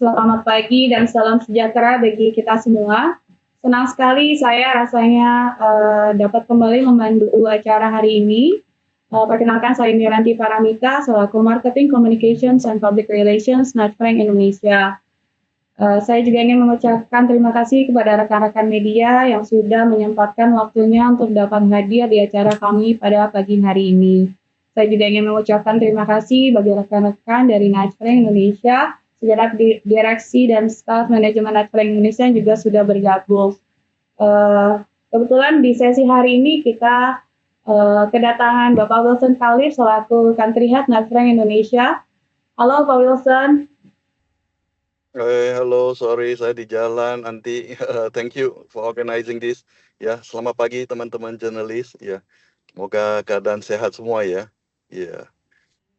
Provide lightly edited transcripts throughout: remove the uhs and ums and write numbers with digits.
Selamat pagi dan salam sejahtera bagi kita semua. Senang sekali saya rasanya dapat kembali memandu acara hari ini. Perkenalkan, saya Miranti Paramita selaku Marketing Communications and Public Relations Knight Frank Indonesia. Saya juga ingin mengucapkan terima kasih kepada rekan-rekan media yang sudah menyempatkan waktunya untuk dapat hadir di acara kami pada pagi hari ini. Saya juga ingin mengucapkan terima kasih bagi rekan-rekan dari Knight Frank Indonesia, segenap direksi dan staf manajemen Knight Frank Indonesia yang juga sudah bergabung. Kebetulan di sesi hari ini kita kedatangan Bapak Wilson Khalif selaku Country Head Knight Frank Indonesia. Halo Pak Wilson. Halo, sorry saya di jalan. Nanti thank you for organizing this. Ya, selamat pagi teman-teman jurnalis. Ya, semoga keadaan sehat semua ya. Ya,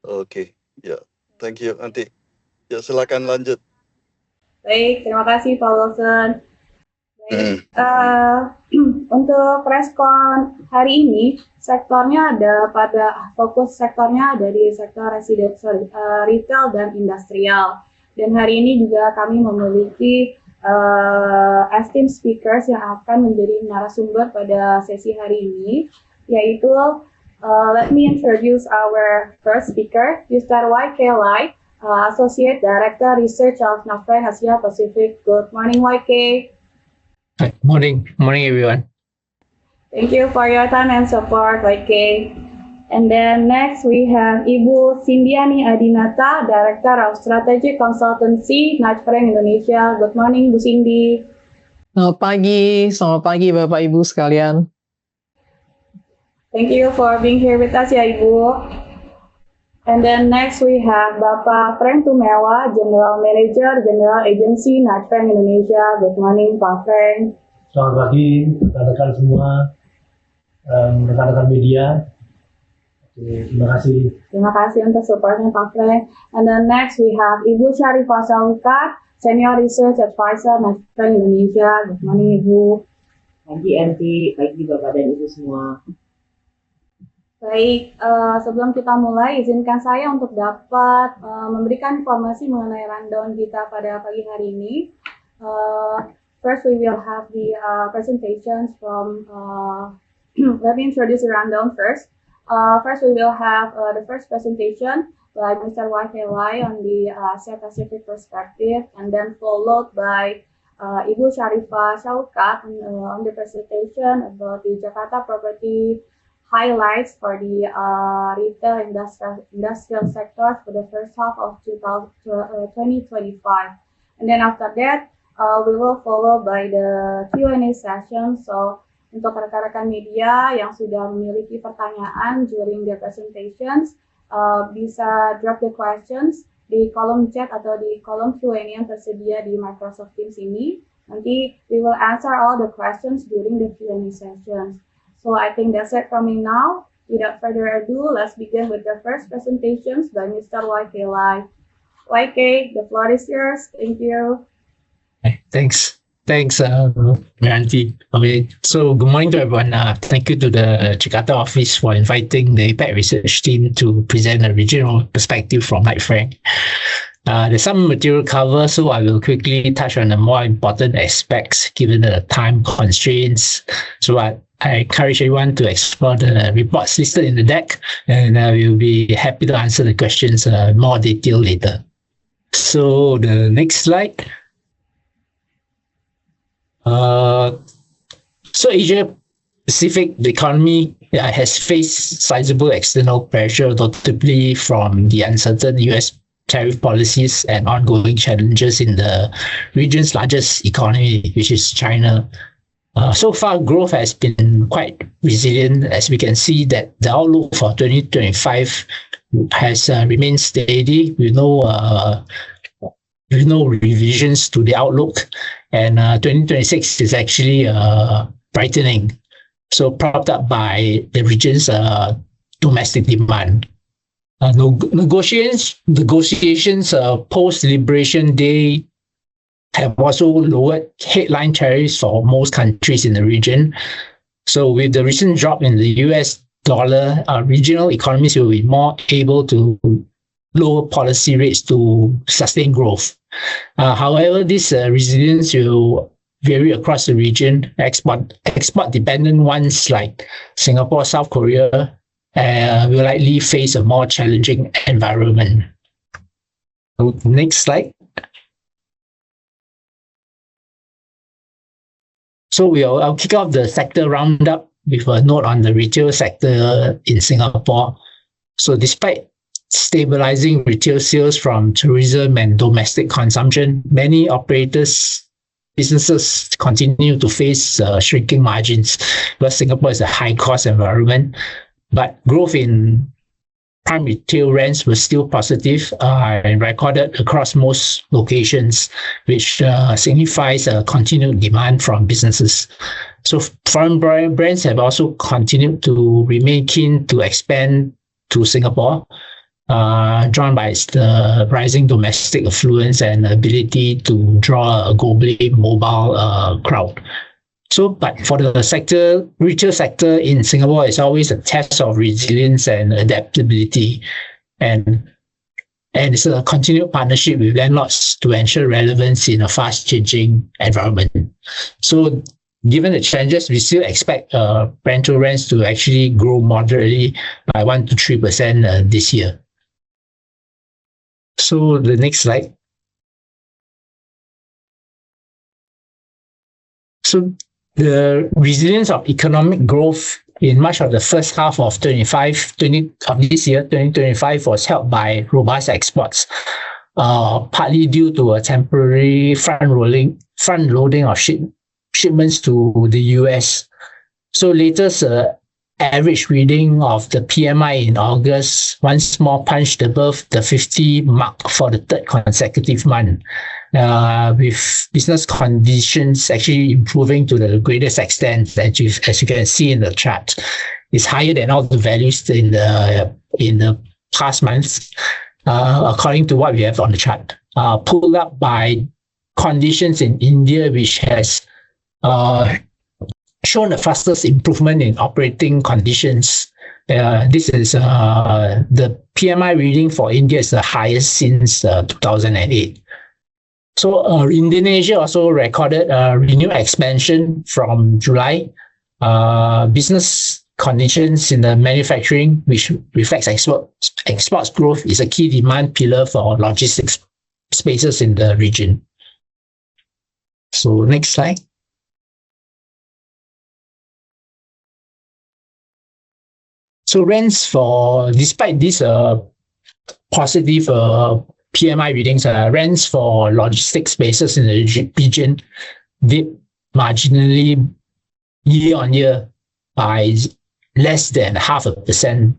oke. Ya, thank you. Nanti, ya silakan lanjut. Baik, terima kasih Pak Wilson. Baik, untuk preskon hari ini sektornya ada fokus sektornya dari sektor retail dan industrial. Dan hari ini juga kami memiliki esteemed speakers yang akan menjadi narasumber pada sesi hari ini, yaitu let me introduce our first speaker, Mr. YK Lai, Associate Director Research of Knight Frank Asia Pacific. Good morning, YK. Hi, morning everyone. Thank you for your time and support, YK. And then next we have Ibu Sindiani Adinata, Director of Strategic Consultancy, Knight Frank Indonesia. Good morning, Bu Cindy. Selamat pagi Bapak Ibu sekalian. Thank you for being here with us ya Ibu. And then next we have Bapak Frank Tumewa, General Manager, General Agency, Knight Frank Indonesia. Good morning Pak Frank. Selamat pagi rekan-rekan semua, rekan-rekan media. Oke, terima kasih. Terima kasih untuk supportnya Pak Frank. And then next we have Ibu Syarifah Saukat, Senior Research Advisor, Knight Frank Indonesia. Good morning Ibu. Pagi Enti, pagi Bapak dan Ibu semua. Baik, sebelum kita mulai, izinkan saya untuk dapat memberikan informasi mengenai rundown kita pada pagi hari ini. First, we will have the presentations from, let me introduce the rundown first. First, we will have the first presentation by Mr. YK Lai on the Asia Pacific perspective, and then followed by Ibu Syarifah Saukat on the presentation about the Jakarta property highlights for the retail industrial sector for the first half of 2025. And then after that, we will follow by the Q&A session. So, untuk rekan-rekan media yang sudah memiliki pertanyaan during the presentations, bisa drop the questions di kolom chat atau di kolom Q&A yang tersedia di Microsoft Teams ini. Nanti we will answer all the questions during the Q&A sessions. So I think that's it from me now. Without further ado, let's begin with the first presentations by Mr. YK Lai. YK, the floor is yours. Thank you. Thanks, Miranti. Okay, so good morning to everyone. Thank you to the Jakarta office for inviting the APAC research team to present a regional perspective from Knight Frank. There's some material cover, so I will quickly touch on the more important aspects given the time constraints. So I encourage everyone to explore the reports listed in the deck, and I will be happy to answer the questions more detailed later. So the next slide. So Asia Pacific, the economy has faced sizable external pressure, notably from the uncertain US tariff policies and ongoing challenges in the region's largest economy, which is China. So far, growth has been quite resilient, as we can see that the outlook for 2025 has remained steady with no revisions to the outlook, and 2026 is actually brightening, so propped up by the region's domestic demand. Negotiations post-Liberation Day have also lowered headline tariffs for most countries in the region. So with the recent drop in the US dollar, regional economies will be more able to lower policy rates to sustain growth. However, this resilience will vary across the region. Export dependent ones like Singapore, South Korea will likely face a more challenging environment. So, next slide. So I'll kick off the sector roundup with a note on the retail sector in Singapore. So despite stabilizing retail sales from tourism and domestic consumption, many businesses continue to face shrinking margins because Singapore is a high-cost environment. But growth in prime retail rents was still positive and recorded across most locations, which signifies a continued demand from businesses. So foreign brands have also continued to remain keen to expand to Singapore, drawn by the rising domestic affluence and ability to draw a globally mobile crowd. So, but for the retail sector in Singapore, it's always a test of resilience and adaptability. And it's a continued partnership with landlords to ensure relevance in a fast-changing environment. So, given the challenges, we still expect rental rents to actually grow moderately by 1 to 3% this year. So, the next slide. So, the resilience of economic growth in much of the first half of this year, 2025, was helped by robust exports, partly due to a temporary front-loading of shipments to the US. So latest average reading of the PMI in August once more punched above the 50 mark for the third consecutive month, with business conditions actually improving to the greatest extent, as you can see in the chart. It's higher than all the values in the past months, according to what we have on the chart. Pulled up by conditions in India, which has shown the fastest improvement in operating conditions. This is the PMI reading for India is the highest since 2008. So Indonesia also recorded a renewed expansion from July. Business conditions in the manufacturing, which reflects exports growth, is a key demand pillar for logistics spaces in the region. So next slide. So rents despite this positive PMI readings, rents for logistics spaces in the region dipped marginally year on year by less than 0.5%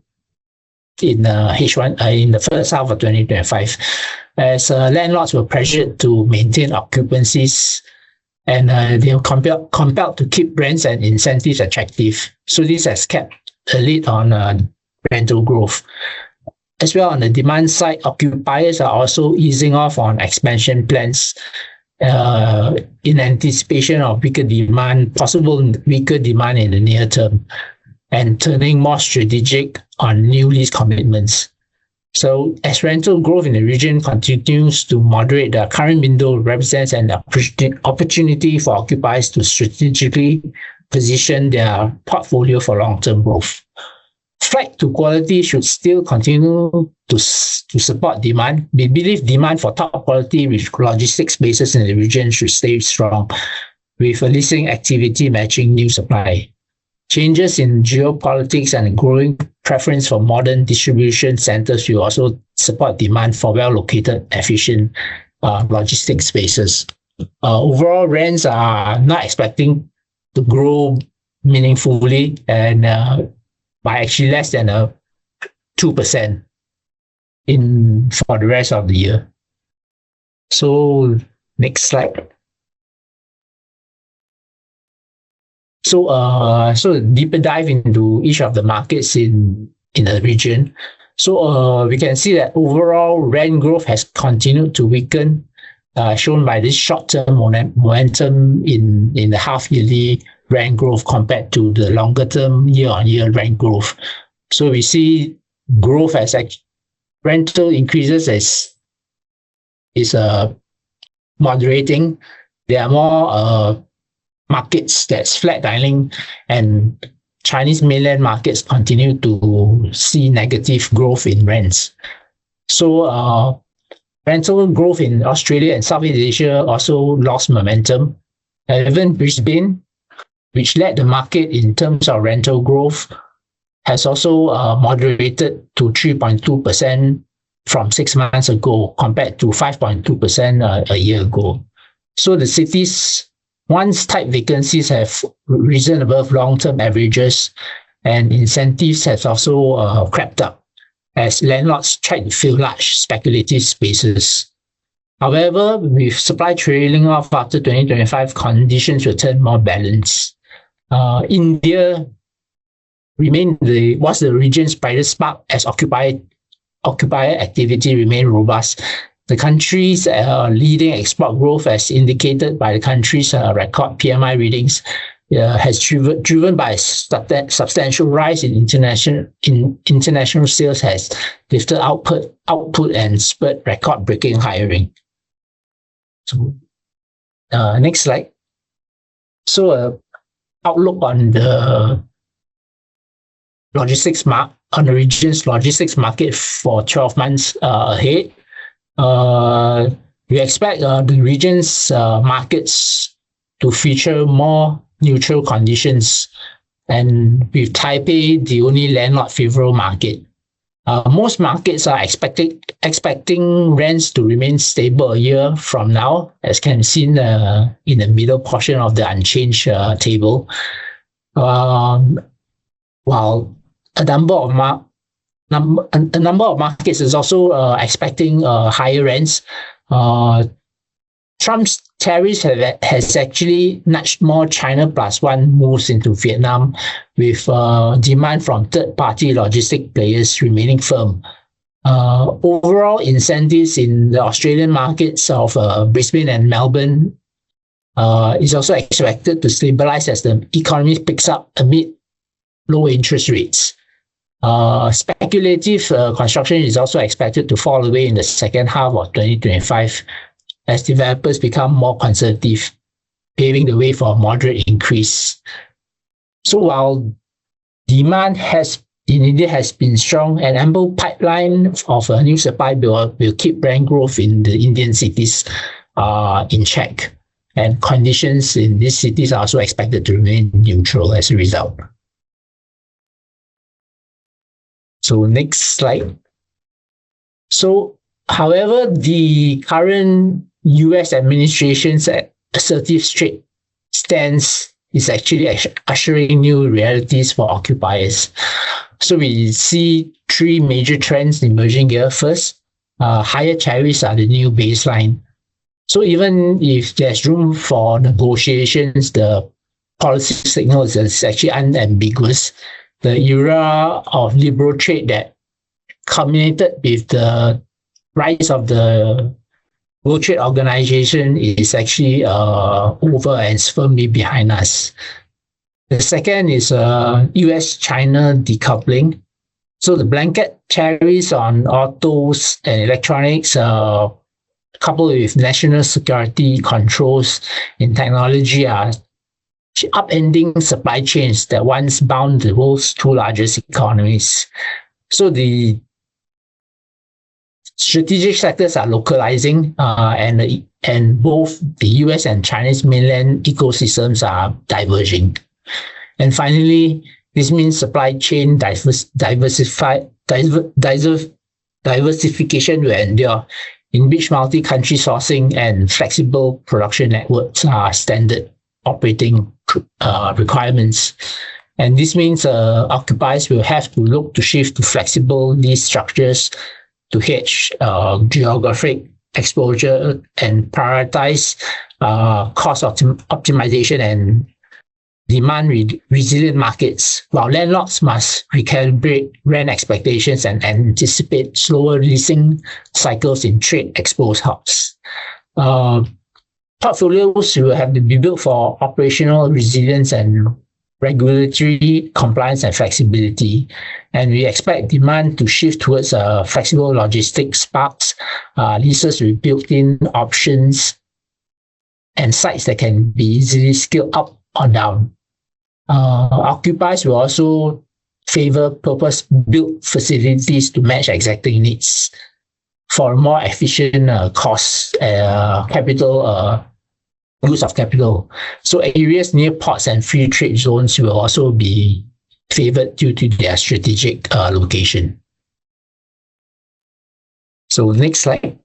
in H1 in the first half of 2025, as landlords were pressured to maintain occupancies, and they were compelled to keep rents and incentives attractive. So this has kept a lid on rental growth. As well, on the demand side, occupiers are also easing off on expansion plans in anticipation of possible weaker demand in the near term, and turning more strategic on new lease commitments. So as rental growth in the region continues to moderate, the current window represents an opportunity for occupiers to strategically position their portfolio for long-term growth. Flight to quality should still continue to support demand. We believe demand for top quality logistics spaces in the region should stay strong, with leasing activity matching new supply. Changes in geopolitics and growing preference for modern distribution centers will also support demand for well-located, efficient logistics spaces. Overall, rents are not expecting to grow meaningfully, and by actually less than 2% for the rest of the year. So next slide. So deeper dive into each of the markets in the region. So we can see that overall rent growth has continued to weaken, shown by this short-term momentum in the half-yearly rent growth compared to the longer-term year-on-year rent growth. So we see growth as rental increases is moderating. There are more markets that's flatlining, and Chinese mainland markets continue to see negative growth in rents. So rental growth in Australia and Southeast Asia also lost momentum. Even Brisbane, which led the market in terms of rental growth, has also moderated to 3.2% from 6 months ago compared to 5.2% a year ago. So the cities, once tight vacancies have risen above long-term averages, and incentives have also crept up as landlords try to fill large speculative spaces. However, with supply trailing off after 2025, conditions will turn more balanced. India was the region's brightest spark as occupier activity remained robust. The country's leading export growth, as indicated by the country's record PMI readings, has driven by a substantial rise in international sales, has lifted output and spurred record-breaking hiring. So, next slide. So, outlook on the region's logistics market for 12 months ahead. We expect the region's markets to feature more neutral conditions, and with Taipei the only landlord favorable market. Most markets are expecting rents to remain stable a year from now, as can be seen in the middle portion of the unchanged table. While a number of markets is also expecting higher rents. Trump's tariffs has actually nudged more China plus one moves into Vietnam, with demand from third-party logistic players remaining firm. Overall incentives in the Australian markets of Brisbane and Melbourne is also expected to stabilize as the economy picks up amid low interest rates. Speculative construction is also expected to fall away in the second half of 2025 as developers become more conservative, paving the way for a moderate increase. So while demand in India has been strong, an ample pipeline of new supply will keep rent growth in the Indian cities in check, and conditions in these cities are also expected to remain neutral as a result. So next slide. So, however, the current US administration's assertive trade stance is actually ushering new realities for occupiers. So we see three major trends emerging here. First, higher tariffs are the new baseline. So even if there's room for negotiations, the policy signal is actually unambiguous. The era of liberal trade that culminated with the rise of the World Trade Organization is actually over and is firmly behind us. The second is US-China decoupling. So the blanket tariffs on autos and electronics, coupled with national security controls in technology, are upending supply chains that once bound the world's two largest economies. So the strategic sectors are localizing, and both the US and Chinese mainland ecosystems are diverging. And finally, this means supply chain diversification will endure, in which multi-country sourcing and flexible production networks are standard operating requirements. And this means occupiers will have to look to shift to flexible lease structures to hedge geographic exposure and prioritize cost optimization and demand resilient markets, while landlords must recalibrate rent expectations and anticipate slower leasing cycles in trade exposed hubs. Portfolios will have to be built for operational resilience and regulatory compliance and flexibility. And we expect demand to shift towards flexible logistics parks, leases with built-in options, and sites that can be easily scaled up or down. Occupiers will also favor purpose-built facilities to match exacting needs for a more efficient use of capital. So areas near ports and free trade zones will also be favored due to their strategic location. So next slide.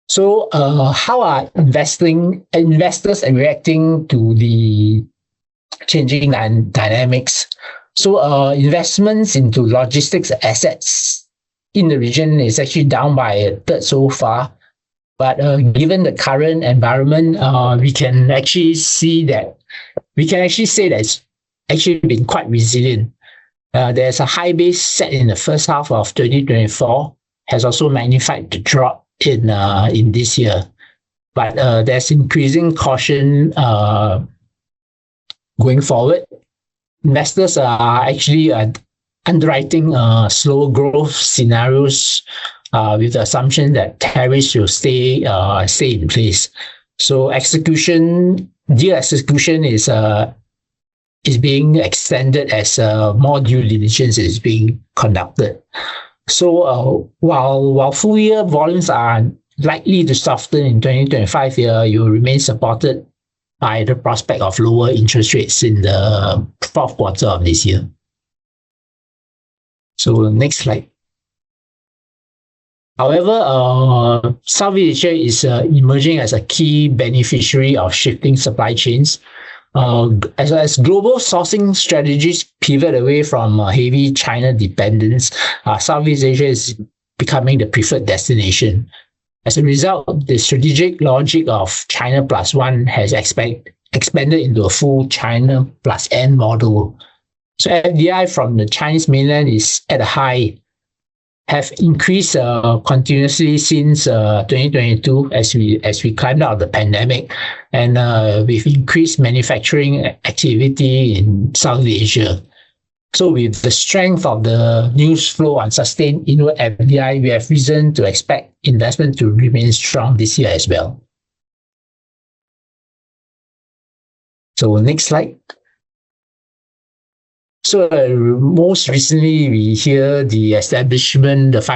So how are investors reacting to the changing dynamics? So investments into logistics assets in the region is actually down by a third so far. But given the current environment, we can actually say that it's actually been quite resilient. There's a high base set in the first half of 2024, has also magnified the drop in this year. But there's increasing caution going forward. Investors are actually underwriting slow growth scenarios with the assumption that tariffs will stay in place. So deal execution is being extended as more due diligence is being conducted. So while full year volumes are likely to soften in 2025, you will remain supported by the prospect of lower interest rates in the fourth quarter of this year. So next slide. However, Southeast Asia is emerging as a key beneficiary of shifting supply chains. As global sourcing strategies pivot away from heavy China dependence, Southeast Asia is becoming the preferred destination. As a result, the strategic logic of China Plus One has expanded into a full China Plus N model. So FDI from the Chinese mainland is at a high, have increased continuously since 2022 as we climbed out of the pandemic, and with increased manufacturing activity in Southeast Asia. So with the strength of the news flow on sustained inward FDI, we have reason to expect investment to remain strong this year as well. So next slide. So most recently, we hear the establishment of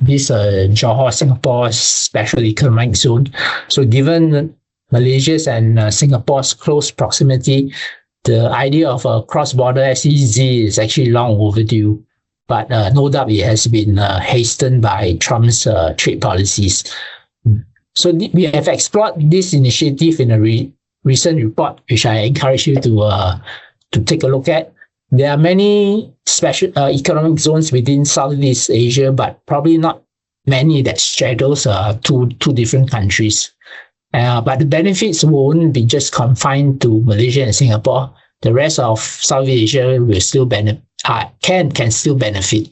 this Johor Singapore Special Economic Zone. So given Malaysia's and Singapore's close proximity, the idea of a cross-border SEZ is actually long overdue, but no doubt it has been hastened by Trump's trade policies. So we have explored this initiative in a recent report, which I encourage you to take a look at. There are many special economic zones within Southeast Asia, but probably not many that straddles two different countries. But the benefits won't be just confined to Malaysia and Singapore. The rest of Southeast Asia will still can still benefit.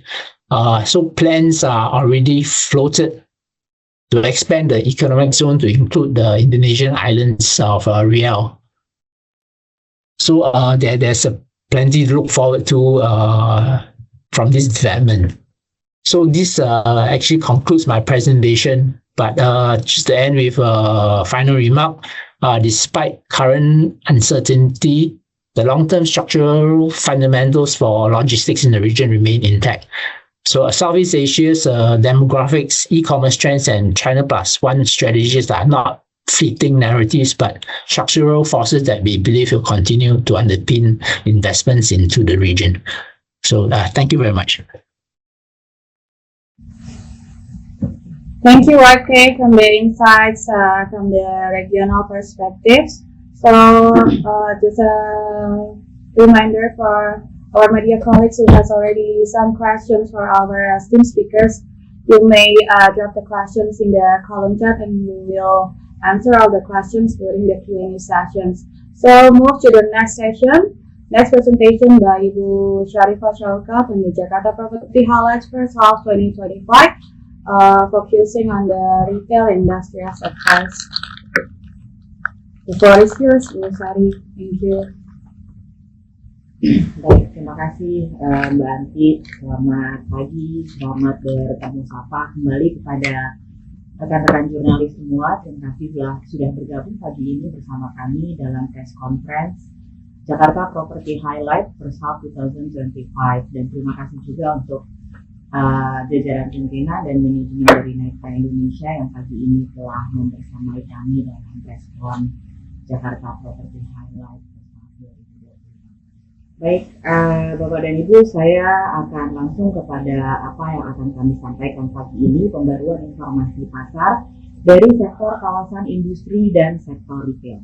So plans are already floated to expand the economic zone to include the Indonesian islands of Riau. So there's plenty to look forward to from this development. So this actually concludes my presentation. But just to end with a final remark, despite current uncertainty, the long-term structural fundamentals for logistics in the region remain intact. So Southeast Asia's demographics, e-commerce trends, and China Plus One strategies are not fleeting narratives, but structural forces that we believe will continue to underpin investments into the region. So thank you very much. Thank you, RK, from the insights from the regional perspectives. So just a reminder for our media colleagues who has already some questions for our esteemed speakers, you may drop the questions in the column chat and we will answer all the questions during the Q&A sessions. So move to the next session. Next presentation by Ibu Sharifah Shaukat from the Jakarta Property Highlights First Half 2025. focusing on the retail industry sectors. The floor is yours, Bu Sari. Thank you. Baik, terima kasih Mbak Anti. Selamat pagi, selamat bertemu sapa kembali kepada rekan-rekan jurnalis semua. Terima kasih sudah bergabung pagi ini bersama kami dalam press conference Jakarta Property Highlight First Half 2025. Dan terima kasih juga untuk jajaran pimpinan dan manajemen dari Naikpa Indonesia yang pagi ini telah membersamai kami dalam press con Jakarta Property Highlight First Half 2025. Baik, Bapak dan Ibu, saya akan langsung kepada apa yang akan kami sampaikan pagi ini, pembaruan informasi pasar dari sektor kawasan industri dan sektor retail.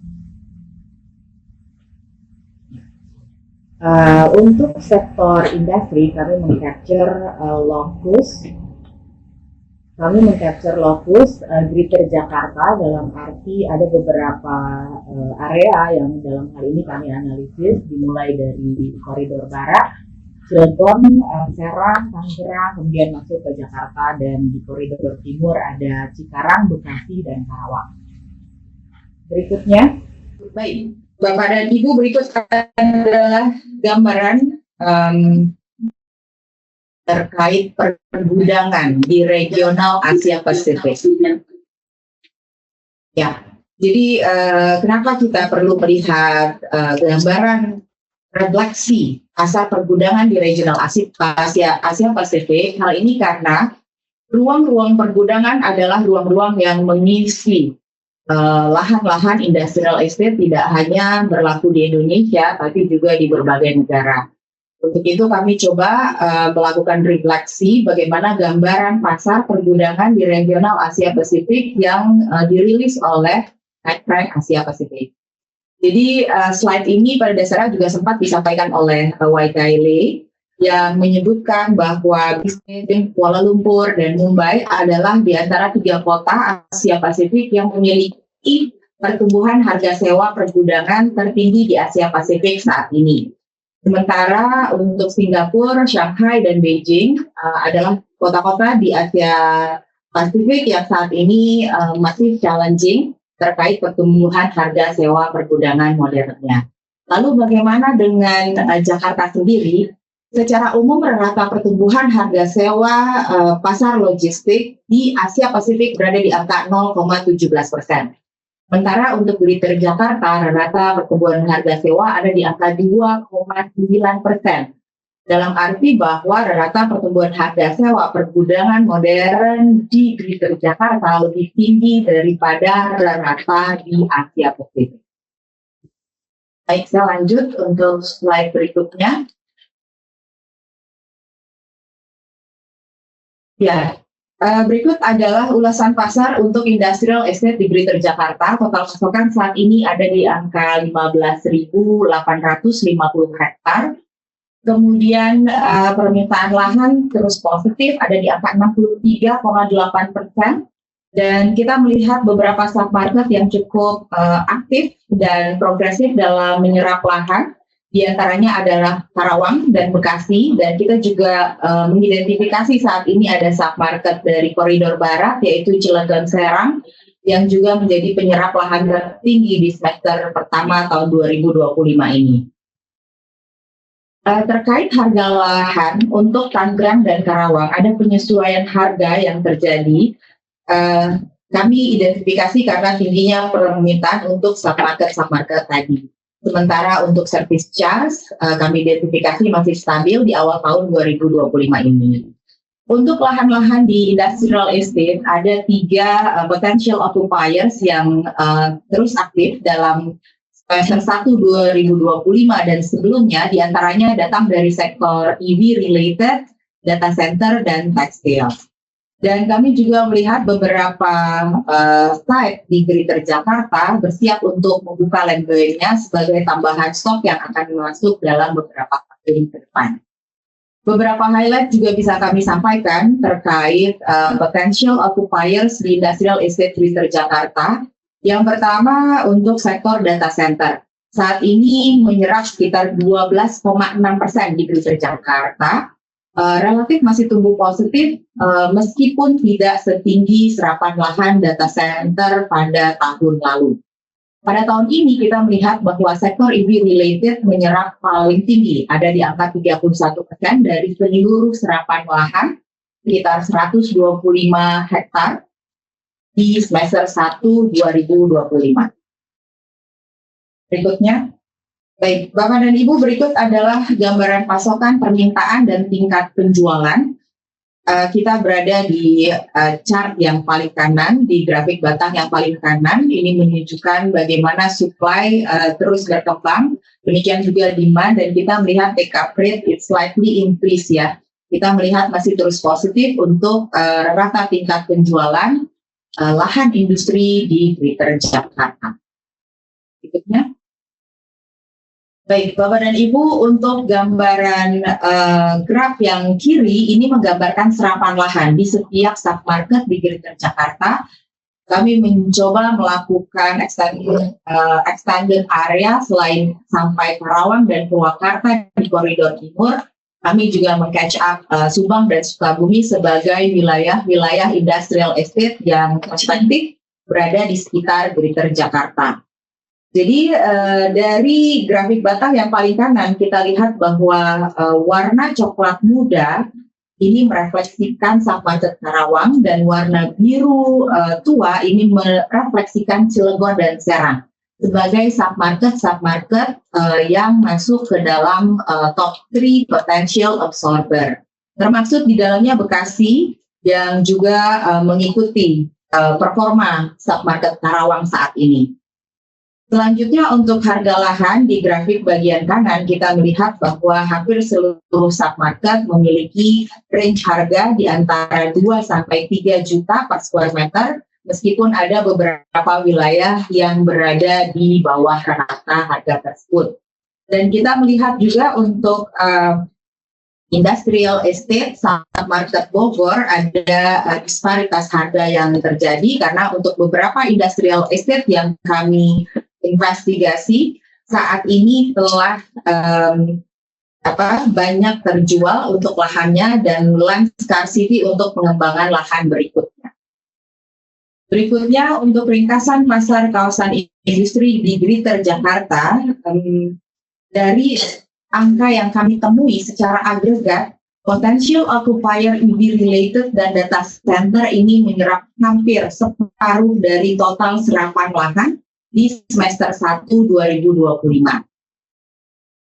Untuk sektor industri, kami mengcapture lokus Greater Jakarta, dalam arti ada beberapa area yang dalam hal ini kami analisis, dimulai dari koridor barat, Cilegon, Serang, Tangerang, kemudian masuk ke Jakarta, dan di koridor timur ada Cikarang, Bekasi, dan Karawang. Berikutnya, baik, Bapak dan Ibu, berikut adalah gambaran terkait pergudangan di regional Asia Pasifik. Ya, jadi kenapa kita perlu melihat gambaran refleksi pasar pergudangan di regional Asia Pasifik? Hal ini karena ruang-ruang pergudangan adalah ruang-ruang yang mengisi lahan-lahan industrial estate, tidak hanya berlaku di Indonesia, tapi juga di berbagai negara. Untuk itu kami coba melakukan refleksi bagaimana gambaran pasar pergudangan di regional Asia Pasifik yang dirilis oleh Knight Asia Pasifik. Jadi slide ini pada dasarnya juga sempat disampaikan oleh Wai Kai Lee yang menyebutkan bahwa bisnis Kuala Lumpur dan Mumbai adalah di antara 3 kota Asia Pasifik yang memiliki pertumbuhan harga sewa pergudangan tertinggi di Asia Pasifik saat ini. Sementara untuk Singapura, Shanghai, dan Beijing adalah kota-kota di Asia Pasifik yang saat ini masih challenging terkait pertumbuhan harga sewa pergudangan modernnya. Lalu bagaimana dengan Jakarta sendiri? Secara umum rata pertumbuhan harga sewa pasar logistik di Asia Pasifik berada di angka 0,17%. Sementara untuk Greater Jakarta, rata pertumbuhan harga sewa ada di angka 2,9%. Dalam arti bahwa rata pertumbuhan harga sewa pergudangan modern di Greater Jakarta lebih tinggi daripada rata di Asia Pasifik. Baik, saya lanjut untuk slide berikutnya. Ya. Berikut adalah ulasan pasar untuk industrial estate di Greater Jakarta. Total pasokan saat ini ada di angka 15.850 hektar. Kemudian permintaan lahan terus positif, ada di angka 63,8%. Dan kita melihat beberapa submarket yang cukup aktif dan progresif dalam menyerap lahan. Di antaranya adalah Karawang dan Bekasi, dan kita juga mengidentifikasi saat ini ada submarket dari koridor barat, yaitu Cilegon Serang, yang juga menjadi penyerap lahan tertinggi di semester pertama tahun 2025 ini. Terkait harga lahan untuk Tangerang dan Karawang, ada penyesuaian harga yang terjadi. Kami identifikasi karena tingginya permintaan untuk submarket tadi. Sementara untuk service charge, kami identifikasi masih stabil di awal tahun 2025 ini. Untuk lahan-lahan di industrial estate, ada 3 potential occupiers yang terus aktif dalam semester 1 2025 dan sebelumnya, diantaranya datang dari sektor EV-related, data center, dan tekstil. Dan kami juga melihat beberapa site di Greater Jakarta bersiap untuk membuka land bank-nya sebagai tambahan stok yang akan masuk dalam beberapa tahun ke depan. Beberapa highlight juga bisa kami sampaikan terkait potential occupiers di industrial estate Greater Jakarta. Yang pertama untuk sektor data center. Saat ini menyerap sekitar 12,6% di Greater Jakarta. relatif masih tumbuh positif meskipun tidak setinggi serapan lahan data center pada tahun lalu. Pada tahun ini kita melihat bahwa sektor EV related menyerap paling tinggi, ada di angka 31% dari seluruh serapan lahan, sekitar 125 hektar di semester 1 2025. Berikutnya, baik Bapak dan Ibu, berikut adalah gambaran pasokan, permintaan, dan tingkat penjualan. Kita berada di chart yang paling kanan, di grafik batang yang paling kanan. Ini menunjukkan bagaimana supply terus berkembang, demikian juga demand, dan kita melihat take up rate it slightly increase ya. Kita melihat masih terus positif untuk rata tingkat penjualan lahan industri di Greater Jakarta. Berikutnya. Baik, Bapak dan Ibu, untuk gambaran graf yang kiri ini menggambarkan serapan lahan di setiap submarket di Greater Jakarta. Kami mencoba melakukan extended area selain sampai Karawang dan Purwakarta di koridor timur. Kami juga meng-catch up Subang dan Sukabumi sebagai wilayah-wilayah industrial estate yang prospektif berada di sekitar Greater Jakarta. Jadi dari grafik batang yang paling kanan kita lihat bahwa warna coklat muda ini merefleksikan submarket Karawang dan warna biru tua ini merefleksikan Cilegon dan Serang sebagai submarket yang masuk ke dalam top 3 potential absorber. Termasuk di dalamnya Bekasi yang juga mengikuti performa submarket Karawang saat ini. Selanjutnya untuk harga lahan di grafik bagian kanan kita melihat bahwa hampir seluruh submarket memiliki range harga di antara 2 sampai 3 juta per square meter meskipun ada beberapa wilayah yang berada di bawah rata harga tersebut. Dan kita melihat juga untuk industrial estate submarket Bogor ada disparitas harga yang terjadi karena untuk beberapa industrial estate yang kami investigasi saat ini telah banyak terjual untuk lahannya dan land scarcity untuk pengembangan lahan berikutnya. Berikutnya untuk ringkasan pasar kawasan industri di Greater Jakarta, dari angka yang kami temui secara agregat, potential occupier EV related dan data center ini menyerap hampir separuh dari total serapan lahan di semester 1 2025.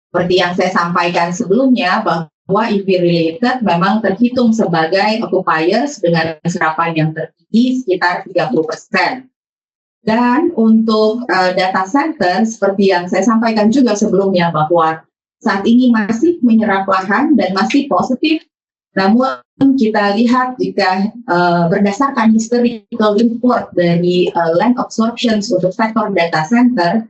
Seperti yang saya sampaikan sebelumnya bahwa EV related memang terhitung sebagai occupiers dengan serapan yang tertinggi sekitar 30%. Dan untuk data center seperti yang saya sampaikan juga sebelumnya bahwa saat ini masih menyerap lahan dan masih positif. Namun kita lihat jika berdasarkan historical report dari land absorption untuk sektor data center,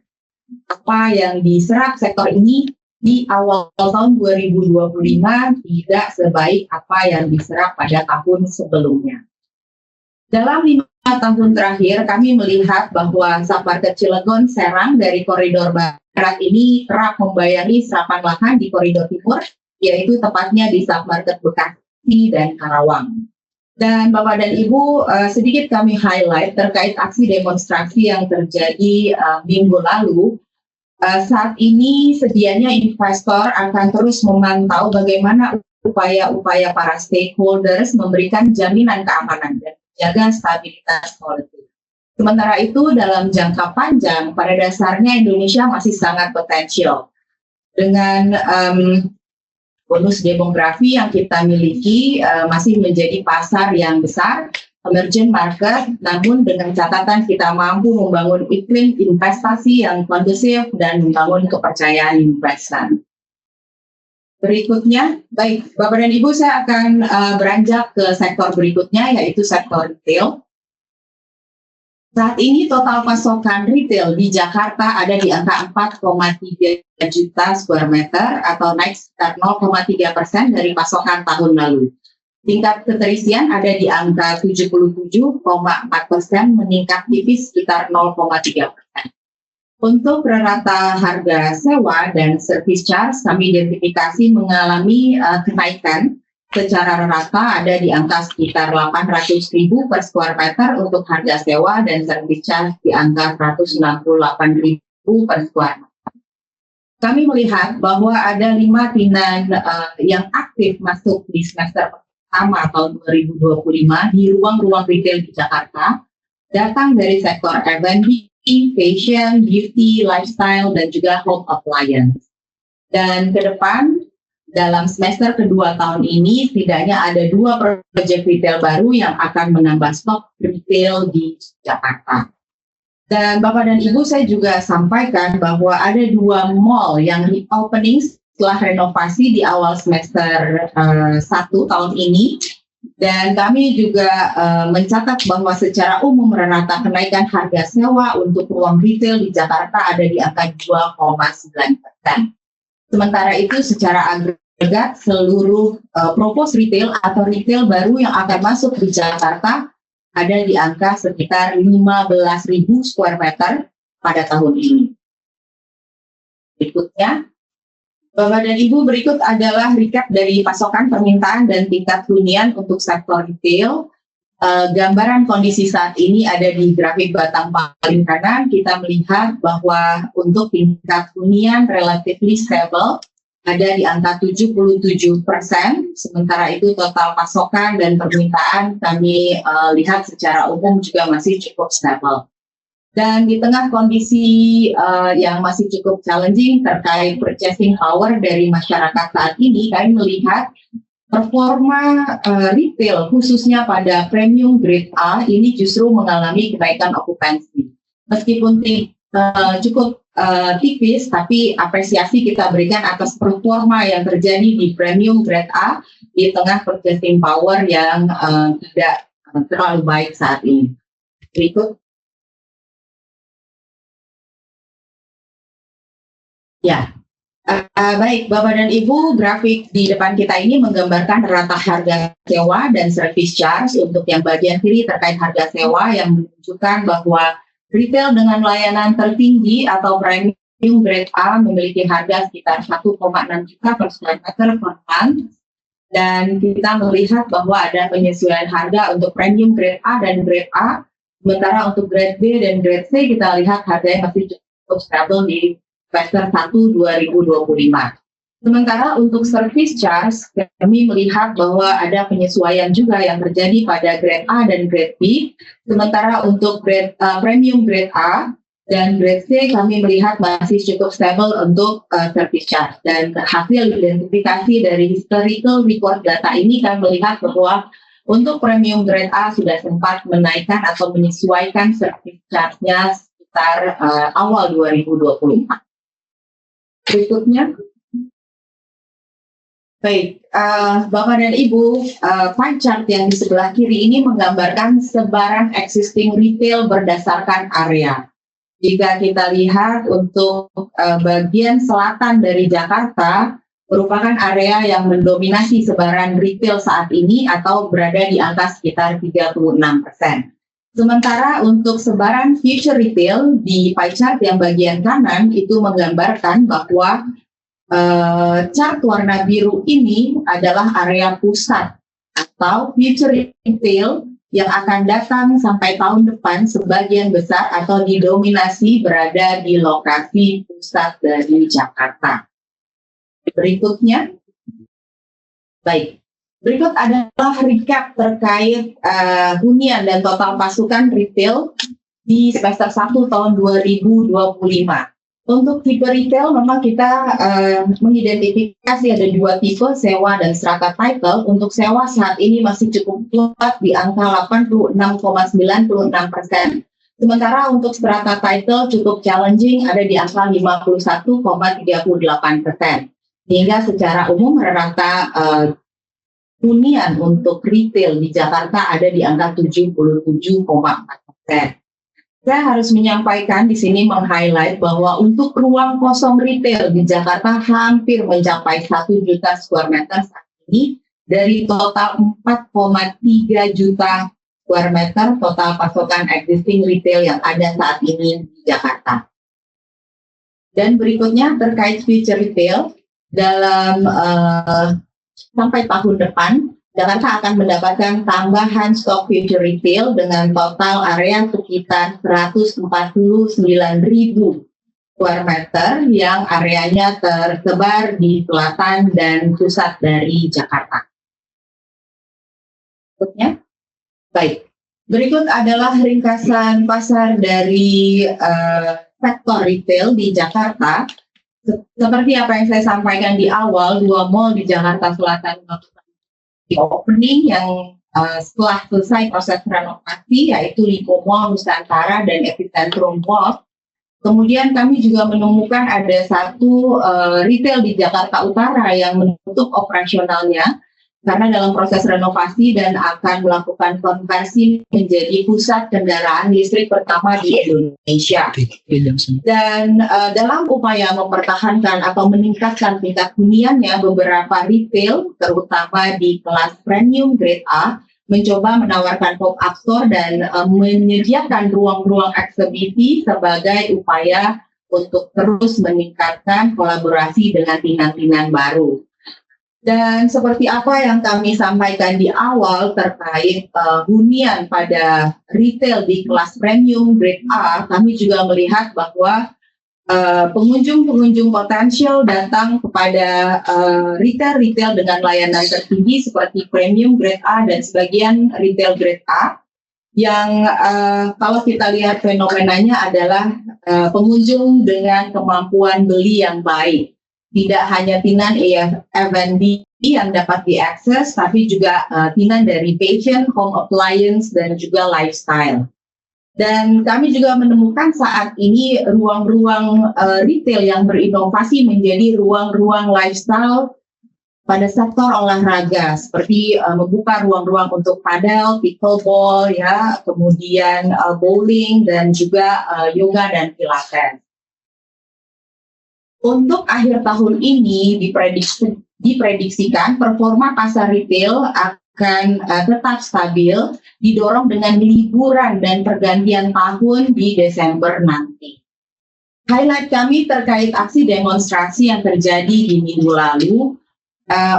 apa yang diserap sektor ini di awal tahun 2025 tidak sebaik apa yang diserap pada tahun sebelumnya. Dalam 5 tahun terakhir kami melihat bahwa submarket Cilegon Serang dari koridor barat ini kerap membayangi serapan lahan di koridor timur, yaitu tepatnya di submarket Bekasi dan Karawang. Dan Bapak dan Ibu, sedikit kami highlight terkait aksi demonstrasi yang terjadi minggu lalu. Saat ini sedianya investor akan terus memantau bagaimana upaya-upaya para stakeholders memberikan jaminan keamanan dan menjaga stabilitas politik. Sementara itu dalam jangka panjang, pada dasarnya Indonesia masih sangat potensial. Dengan bonus demografi yang kita miliki masih menjadi pasar yang besar, emerging market, namun dengan catatan kita mampu membangun iklim investasi yang kondusif dan membangun kepercayaan investor. Berikutnya, baik Bapak dan Ibu, saya akan beranjak ke sektor berikutnya, yaitu sektor retail. Saat ini total pasokan retail di Jakarta ada di angka 4,3 juta square meter atau naik sekitar 0,3% dari pasokan tahun lalu. Tingkat keterisian ada di angka 77,4%, meningkat tipis sekitar 0,3%. Untuk rata harga sewa dan service charge kami identifikasi mengalami kenaikan secara rata ada di angka sekitar 800.000 per square meter untuk harga sewa dan service charge di angka 168.000 per square meter. Kami melihat bahwa ada 5 tenan yang aktif masuk di semester pertama tahun 2025 di ruang-ruang retail di Jakarta, datang dari sektor F&B, fashion, beauty, lifestyle, dan juga home appliance. Dan ke depan, dalam semester kedua tahun ini, setidaknya ada 2 proyek retail baru yang akan menambah stok retail di Jakarta. Dan Bapak dan Ibu, saya juga sampaikan bahwa ada 2 mall yang reopening setelah renovasi di awal semester 1 tahun ini. Dan kami juga mencatat bahwa secara umum rata kenaikan harga sewa untuk ruang retail di Jakarta ada di angka 2,9%. Sementara itu secara agregat seluruh propos retail atau retail baru yang akan masuk di Jakarta ada di angka sekitar 15.000 square meter pada tahun ini. Berikutnya, Bapak dan Ibu, berikut adalah recap dari pasokan, permintaan, dan tingkat hunian untuk sektor retail. Gambaran kondisi saat ini ada di grafik batang paling kanan. Kita melihat bahwa untuk tingkat hunian relatively stable, ada di angka 77%, sementara itu total pasokan dan permintaan kami lihat secara umum juga masih cukup stable. Dan di tengah kondisi yang masih cukup challenging terkait purchasing power dari masyarakat saat ini, kami melihat performa retail khususnya pada premium grade A ini justru mengalami kenaikan okupansi. Meskipun cukup tipis, tapi apresiasi kita berikan atas performa yang terjadi di premium grade A di tengah purchasing power yang tidak terlalu baik saat ini. Berikut. Ya, baik Bapak dan Ibu, grafik di depan kita ini menggambarkan rata harga sewa dan service charge. Untuk yang bagian kiri terkait harga sewa yang menunjukkan bahwa retail dengan layanan tertinggi atau premium grade A memiliki harga sekitar 1,6 juta per square meter per month. Dan kita melihat bahwa ada penyesuaian harga untuk premium grade A dan grade A. Sementara untuk grade B dan grade C kita lihat harganya masih cukup stabil di semester 1 2025. Sementara untuk service charge, kami melihat bahwa ada penyesuaian juga yang terjadi pada grade A dan grade B. Sementara untuk premium grade A dan grade C, kami melihat masih cukup stable untuk service charge. Dan hasil identifikasi dari historical record data ini, kami melihat bahwa untuk premium grade A sudah sempat menaikkan atau menyesuaikan service charge-nya sekitar awal 2024. Berikutnya, baik, Bapak dan Ibu, pie chart yang di sebelah kiri ini menggambarkan sebaran existing retail berdasarkan area. Jika kita lihat untuk bagian selatan dari Jakarta, merupakan area yang mendominasi sebaran retail saat ini atau berada di angka sekitar 36%. Sementara untuk sebaran future retail di pie chart yang bagian kanan itu menggambarkan bahwa chart warna biru ini adalah area pusat atau future retail yang akan datang sampai tahun depan sebagian besar atau didominasi berada di lokasi pusat dari Jakarta. Berikutnya, baik. Berikut adalah recap terkait hunian dan total pasukan retail di semester 1 tahun 2025. Untuk tipe retail memang kita mengidentifikasi ada 2 tipe, sewa dan strata title. Untuk sewa saat ini masih cukup kuat di angka 86,96%. Sementara untuk strata title cukup challenging ada di angka 51,38%. Sehingga secara umum rata hunian untuk retail di Jakarta ada di angka 77,4%. Saya harus menyampaikan di sini meng-highlight bahwa untuk ruang kosong retail di Jakarta hampir mencapai 1 juta square meter saat ini dari total 4,3 juta square meter total pasokan existing retail yang ada saat ini di Jakarta. Dan berikutnya terkait future retail dalam sampai tahun depan, Jakarta akan mendapatkan tambahan stok future retail dengan total area sekitar 149.000 square meter yang areanya tersebar di selatan dan pusat dari Jakarta. Berikutnya, baik. Berikut adalah ringkasan pasar dari sektor retail di Jakarta. Seperti apa yang saya sampaikan di awal, 2 mall di Jakarta Selatan melakukan opening yang setelah selesai proses renovasi, yaitu Lippo Mall Nusantara dan Epicentrum Mall. Kemudian kami juga menemukan ada satu retail di Jakarta Utara yang menutup operasionalnya karena dalam proses renovasi dan akan melakukan konversi menjadi pusat kendaraan listrik pertama di Indonesia. Dan dalam upaya mempertahankan atau meningkatkan tingkat huniannya, beberapa retail, terutama di kelas premium grade A, mencoba menawarkan pop-up store dan menyediakan ruang-ruang eksebisi sebagai upaya untuk terus meningkatkan kolaborasi dengan tinang-tinang baru. Dan seperti apa yang kami sampaikan di awal terkait hunian pada retail di kelas premium grade A, kami juga melihat bahwa pengunjung-pengunjung potensial datang kepada retail-retail dengan layanan tertinggi seperti premium grade A dan sebagian retail grade A, yang kalau kita lihat fenomenanya adalah pengunjung dengan kemampuan beli yang baik. Tidak hanya tinan F&B yang dapat diakses, tapi juga tinan dari fashion, home appliance, dan juga lifestyle. Dan kami juga menemukan saat ini ruang-ruang retail yang berinovasi menjadi ruang-ruang lifestyle pada sektor olahraga, seperti membuka ruang-ruang untuk padel, pickleball, ya, kemudian bowling, dan juga yoga dan pilates. Untuk akhir tahun ini diprediksikan performa pasar retail akan tetap stabil, didorong dengan liburan dan pergantian tahun di Desember nanti. Highlight kami terkait aksi demonstrasi yang terjadi di minggu lalu.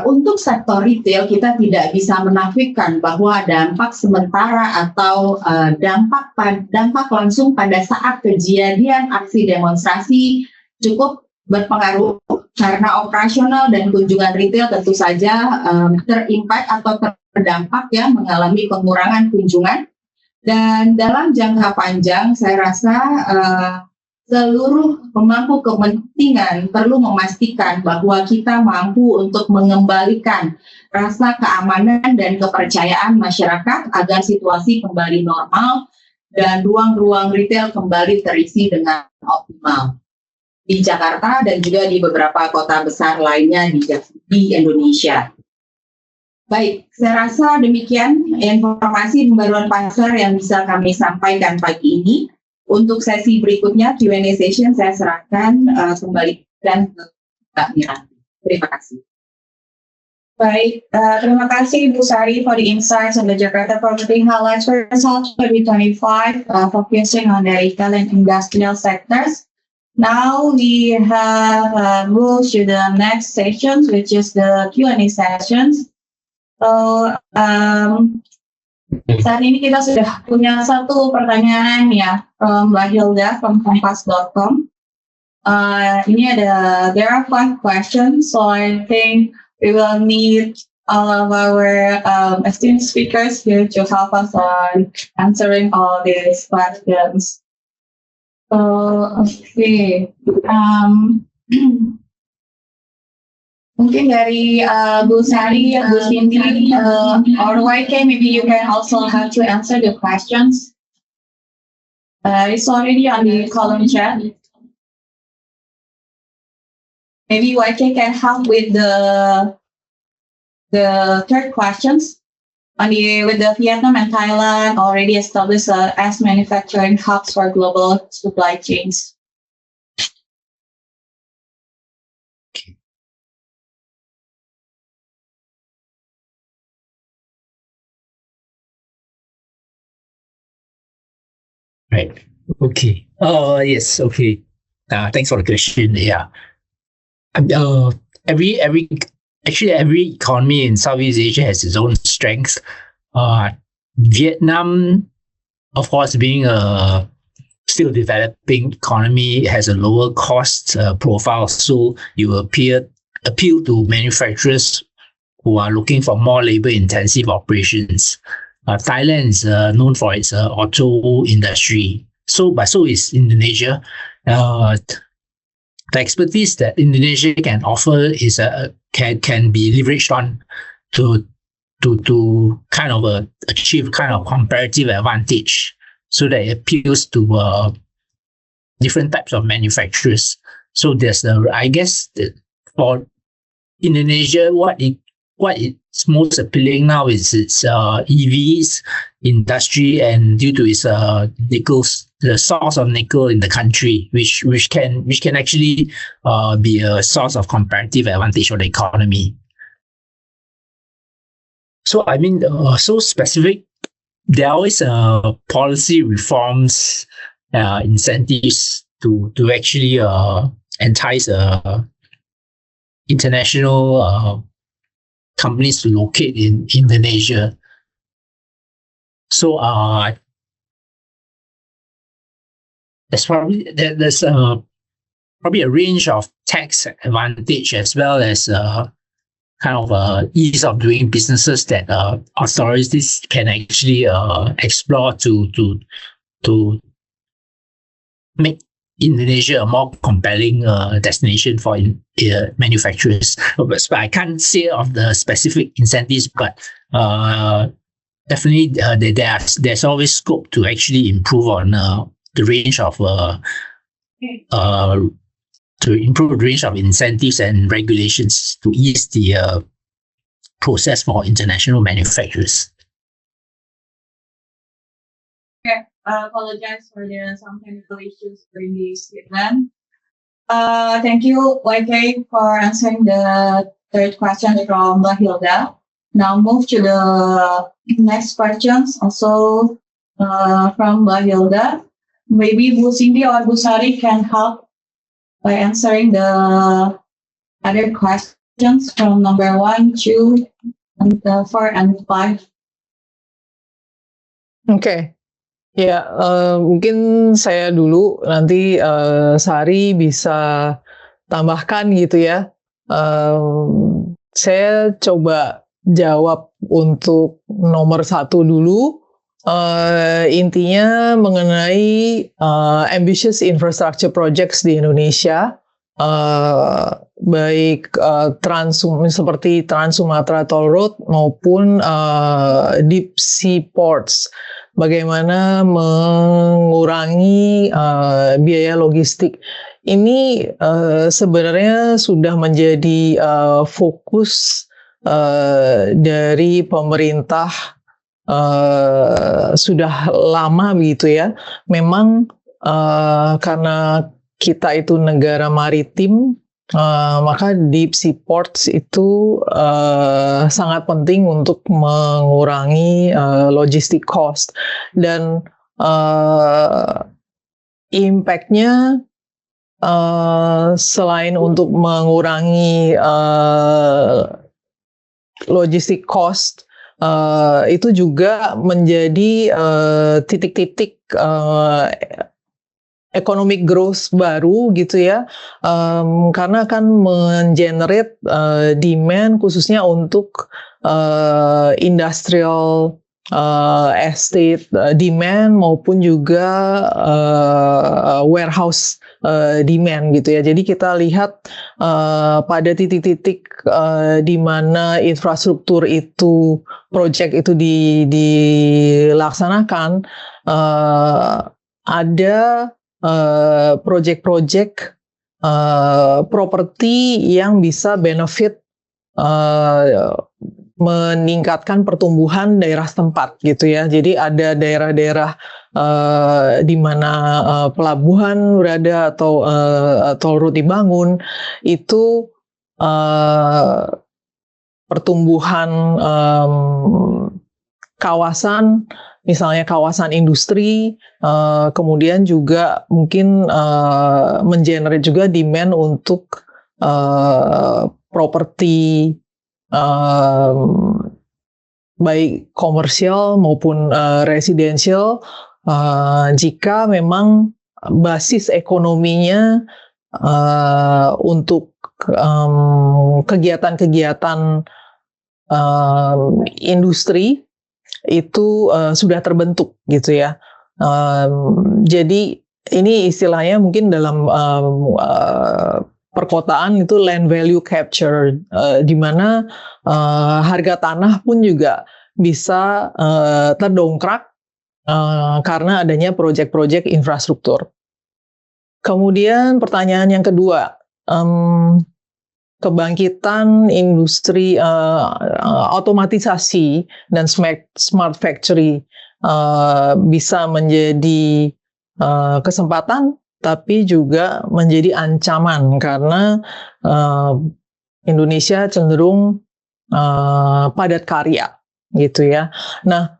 Untuk sektor retail, kita tidak bisa menafikan bahwa dampak sementara atau dampak langsung pada saat kejadian aksi demonstrasi cukup berpengaruh karena operasional dan kunjungan retail tentu saja terimpak atau terdampak, ya, mengalami pengurangan kunjungan. Dan dalam jangka panjang saya rasa seluruh pemangku kepentingan perlu memastikan bahwa kita mampu untuk mengembalikan rasa keamanan dan kepercayaan masyarakat agar situasi kembali normal dan ruang-ruang retail kembali terisi dengan optimal di Jakarta dan juga di beberapa kota besar lainnya di Indonesia. Baik, saya rasa demikian informasi pembaruan pasar yang bisa kami sampaikan pagi ini. Untuk sesi berikutnya, Q&A session, saya serahkan kembalikan ke Mbak Miranti. Terima kasih. Baik, terima kasih Bu Sari for the insights on the Jakarta Property Highlights for Results 2025, focusing on the retail and industrial sectors. Now we have moved to the next sessions, which is the Q&A sessions. So, saat ini kita sudah punya satu pertanyaan, ya, Mbak Hilda from Kompas.com. Ini ada, there are 5 questions, so I think we will need all of our esteemed speakers here to help us on answering all these questions. Okay. Mungkin dari Bu Sari, Bu Cindy, or YK, maybe you can also have to answer the questions. It's already on the column chat. Maybe YK can help with the third questions. With the Vietnam and Thailand already established as manufacturing hubs for global supply chains. Right. Okay. Oh, yes. Okay. Thanks for the question. Yeah. Every actually every economy in Southeast Asia has its own strengths. Vietnam, of course, being a still developing economy, has a lower cost profile, so you appeal to manufacturers who are looking for more labor-intensive operations. Thailand is known for its auto industry. But so is Indonesia. The expertise that Indonesia can offer is can be leveraged on to kind of achieve kind of comparative advantage, so that it appeals to different types of manufacturers. So there's I guess for Indonesia, what it's most appealing now is its EVs industry, and due to its the source of nickel in the country, which can actually be a source of comparative advantage for the economy. So I mean, so specific, there are always policy reforms, incentives to actually entice international companies to locate in Indonesia. So there's probably a range of tax advantage, as well as kind of ease of doing businesses that authorities can actually explore to make Indonesia a more compelling destination for manufacturers. But I can't say of the specific incentives, but definitely there's always scope to actually improve on the range of incentives and regulations to ease the process for international manufacturers. Okay, I apologize for some technical issues during this event. Thank you, YK, for answering the third question from Mbak Hilda. Now move to the next questions, also from Mbak Hilda. Maybe Bu Cindy or Bu Sari can help by answering the other questions from number 1, 2, and 4, and 5. Oke. Ya, mungkin saya dulu, nanti Sari bisa tambahkan gitu ya. Saya coba jawab untuk nomor 1 dulu. Intinya mengenai ambitious infrastructure projects di Indonesia, baik seperti Trans Sumatera Toll Road maupun Deep Sea Ports. Bagaimana mengurangi biaya logistik. Ini sebenarnya sudah menjadi fokus dari pemerintah sudah lama begitu ya. Memang karena kita itu negara maritim, maka deep sea ports itu sangat penting untuk mengurangi logistic cost, dan impact-nya selain untuk mengurangi logistic cost, itu juga menjadi titik-titik economic growth baru gitu ya, karena akan mengenerate demand khususnya untuk industrial estate demand maupun juga warehouse demand gitu ya. Jadi kita lihat pada titik-titik di mana infrastruktur itu, project itu dilaksanakan, ada project-project properti yang bisa benefit meningkatkan pertumbuhan daerah setempat gitu ya. Jadi ada daerah-daerah di mana pelabuhan berada atau toll road dibangun, itu pertumbuhan kawasan, misalnya kawasan industri, kemudian juga mungkin mengenerate juga demand untuk properti baik komersial maupun residensial, jika memang basis ekonominya untuk kegiatan-kegiatan industri itu sudah terbentuk gitu ya. Jadi ini istilahnya mungkin dalam perkotaan itu land value capture, di mana harga tanah pun juga bisa terdongkrak karena adanya proyek-proyek infrastruktur. Kemudian pertanyaan yang kedua, kebangkitan industri otomatisasi dan smart factory bisa menjadi kesempatan, tapi juga menjadi ancaman karena Indonesia cenderung padat karya, gitu ya. Nah,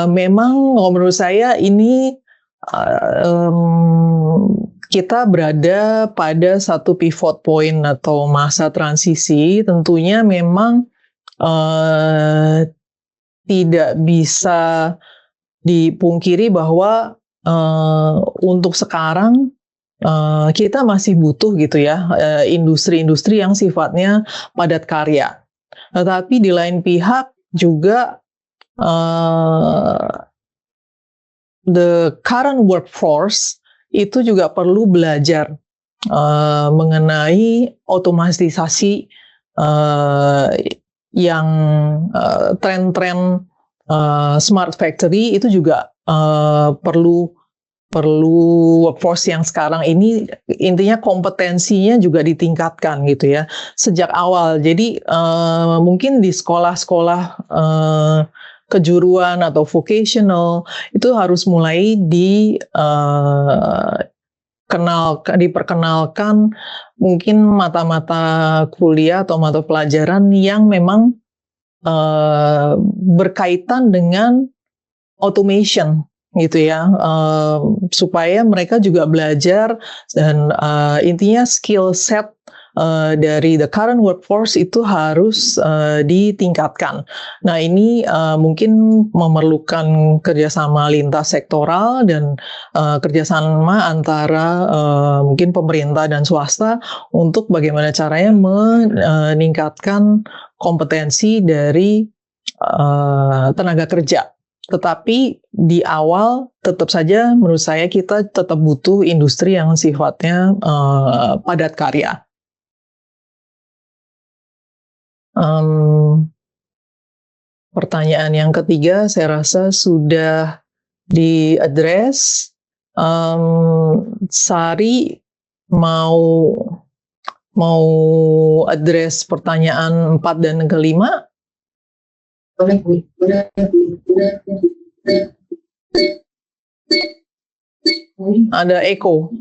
memang menurut saya ini kita berada pada satu pivot point atau masa transisi. Tentunya memang tidak bisa dipungkiri bahwa untuk sekarang kita masih butuh gitu ya industri-industri yang sifatnya padat karya. Tetapi di lain pihak juga the current workforce itu juga perlu belajar mengenai otomatisasi yang tren-tren smart factory itu juga perlu workforce yang sekarang ini intinya kompetensinya juga ditingkatkan gitu ya sejak awal. Jadi mungkin di sekolah-sekolah kejuruan atau vocational itu harus mulai diperkenalkan mungkin mata-mata kuliah atau mata pelajaran yang memang berkaitan dengan automation gitu ya, supaya mereka juga belajar dan intinya skill set dari the current workforce itu harus ditingkatkan. Nah ini mungkin memerlukan kerjasama lintas sektoral dan kerjasama antara mungkin pemerintah dan swasta untuk bagaimana caranya meningkatkan kompetensi dari tenaga kerja. Tetapi di awal tetap saja menurut saya kita tetap butuh industri yang sifatnya padat karya. Pertanyaan yang ketiga saya rasa sudah diadres. Sari mau address pertanyaan 4 dan kelima? Ada echo.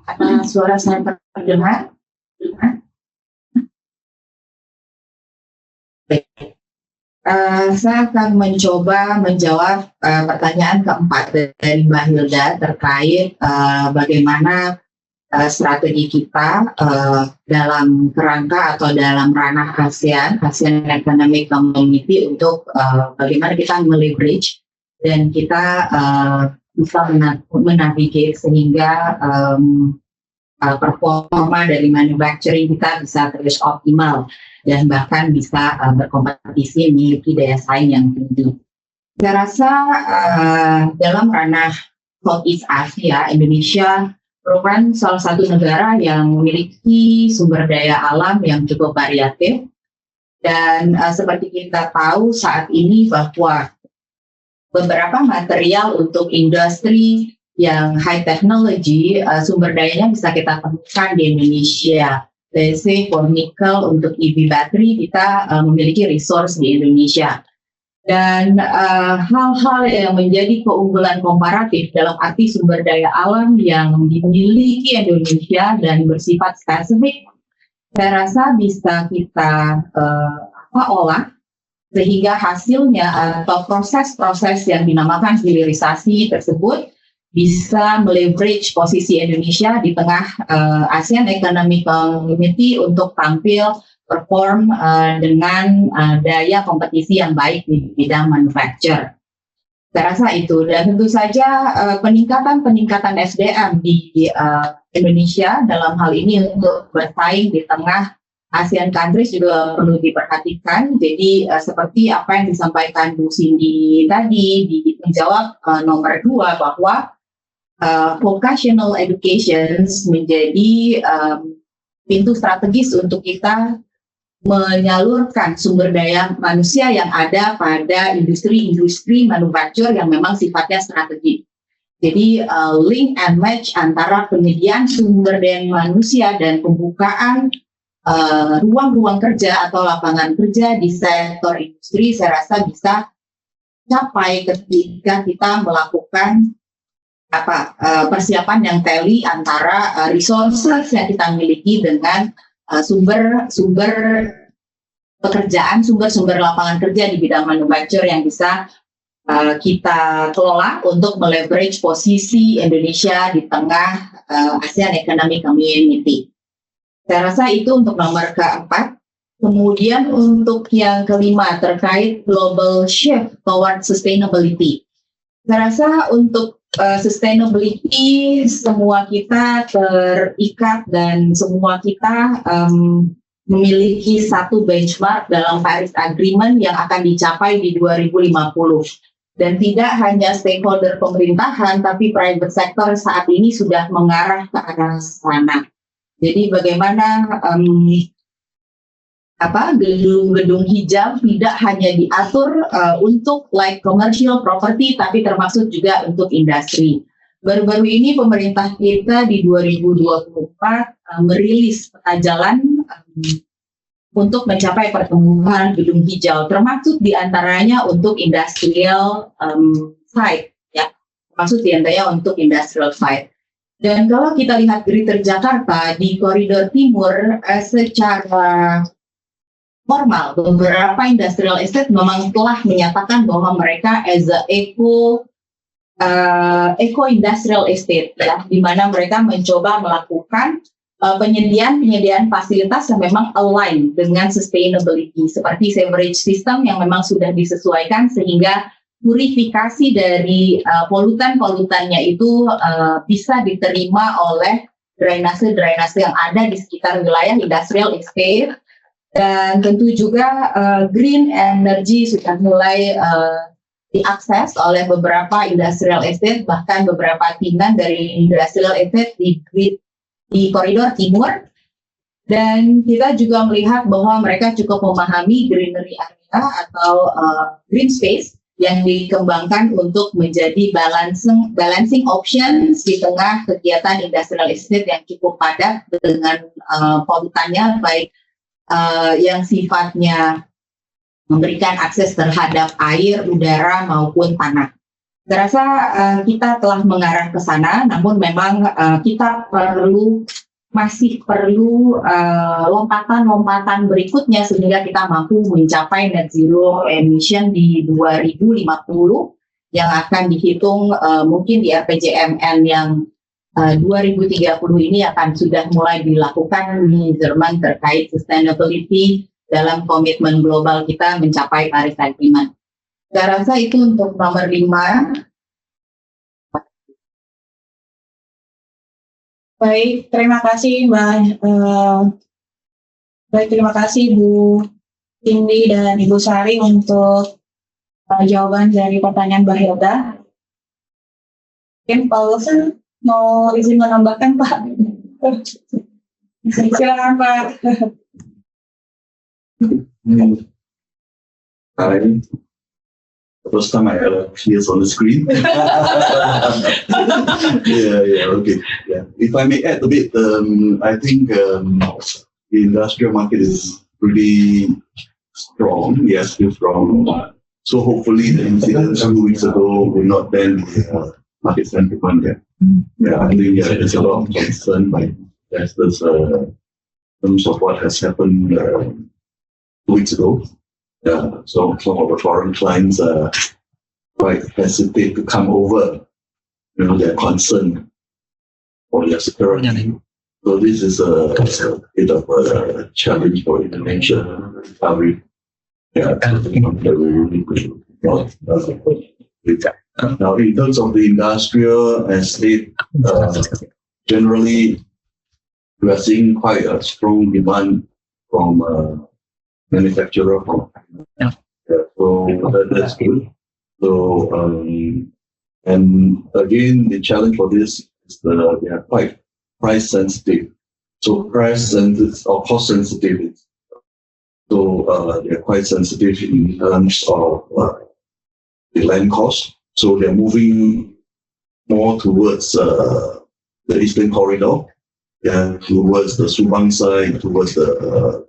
Apa suara saya terdengar? Saya akan mencoba menjawab pertanyaan keempat dari Mbak Hilda terkait bagaimana strategi kita dalam kerangka atau dalam ranah ASEAN Economic Community untuk bagaimana kita meleverage dan kita bisa menavigate sehingga performa dari manufacturing kita bisa terus optimal dan bahkan bisa berkompetisi memiliki daya saing yang tinggi. Saya rasa dalam ranah Southeast Asia, Indonesia merupakan salah satu negara yang memiliki sumber daya alam yang cukup variatif dan seperti kita tahu saat ini bahwa beberapa material untuk industri yang high technology sumber dayanya bisa kita temukan di Indonesia. Let's say for nickel untuk EV battery kita memiliki resource di Indonesia. Dan hal-hal yang menjadi keunggulan komparatif dalam arti sumber daya alam yang dimiliki Indonesia dan bersifat spesifik, saya rasa bisa kita olah sehingga hasilnya atau proses-proses yang dinamakan hilirisasi tersebut bisa meleverage posisi Indonesia di tengah ASEAN Economic Community untuk tampil perform dengan daya kompetisi yang baik di bidang manufacture. Saya rasa itu, dan tentu saja peningkatan SDM di Indonesia dalam hal ini untuk bersaing di tengah ASEAN countries juga perlu diperhatikan. Jadi seperti apa yang disampaikan Bu Cindy tadi menjawab nomor 2 bahwa vocational education menjadi pintu strategis untuk kita menyalurkan sumber daya manusia yang ada pada industri manufaktur yang memang sifatnya strategis. Jadi link and match antara penyediaan sumber daya manusia dan pembukaan ruang-ruang kerja atau lapangan kerja di sektor industri, saya rasa bisa capai ketika kita melakukan persiapan yang teli antara resources yang kita miliki dengan sumber pekerjaan, sumber lapangan kerja di bidang manufacture yang bisa kita kelola untuk meleverage posisi Indonesia di tengah ASEAN Economic Community. Saya rasa itu untuk nomor keempat. Kemudian untuk yang kelima terkait global shift toward sustainability. Saya rasa untuk sustainability semua kita terikat dan semua kita memiliki satu benchmark dalam Paris Agreement yang akan dicapai di 2050. Dan tidak hanya stakeholder pemerintahan, tapi private sector saat ini sudah mengarah ke arah sana. Jadi bagaimana gedung-gedung hijau tidak hanya diatur untuk like commercial property, tapi termasuk juga untuk industri. Baru-baru ini pemerintah kita di 2024 merilis peta jalan untuk mencapai pertumbuhan gedung hijau, termasuk diantaranya untuk industrial site, ya, termasuk diantaranya untuk industrial site. Dan kalau kita lihat Greater Jakarta di koridor timur secara formal, beberapa industrial estate memang telah menyatakan bahwa mereka as a eco industrial estate, ya, di mana mereka mencoba melakukan penyediaan fasilitas yang memang align dengan sustainability, seperti sewerage system yang memang sudah disesuaikan sehingga purifikasi dari polutan-polutannya itu bisa diterima oleh drainase-drainase yang ada di sekitar wilayah industrial estate. Dan tentu juga green energy sudah mulai diakses oleh beberapa industrial estate, bahkan beberapa timnan dari industrial estate di koridor timur. Dan kita juga melihat bahwa mereka cukup memahami greenery area atau green space yang dikembangkan untuk menjadi balancing options di tengah kegiatan industrial estate yang cukup padat dengan polutannya, baik yang sifatnya memberikan akses terhadap air, udara maupun tanah. Saya rasa kita telah mengarah ke sana, namun memang kita masih perlu lompatan-lompatan berikutnya sehingga kita mampu mencapai net zero emission di 2050 yang akan dihitung mungkin di RPJMN yang 2030 ini akan sudah mulai dilakukan measurement terkait sustainability dalam komitmen global kita mencapai Paris Agreement. Saya rasa itu untuk nomor 5. Baik, terima kasih Mbak. Terima kasih Bu Cindy dan Ibu Sari untuk jawaban dari pertanyaan Mbak Hilda. Mungkin Pak Wilson mau izin menambahkan Pak? Silakan Pak. First time I hear on the screen. Okay. Yeah. If I may add a bit, I think the industrial market is really strong. Yes, still strong. So hopefully the incident 2 weeks ago will not then market sentiment yet. Yeah, I think there's a lot of concern by investors in terms of what has happened 2 weeks ago. So some of the foreign clients quite hesitate to come over they're concerned for their security. So this is a bit of a challenge for Indonesia recovery. Yeah, now, in terms of the industrial estate, generally, we are seeing quite a strong demand from manufacturer. So that's good. So, and again, the challenge for this is they are quite price sensitive. So price sensitive or cost sensitive. So they are quite sensitive in terms of the land cost. So they're moving more towards the Eastern Corridor, towards the Subang side, towards the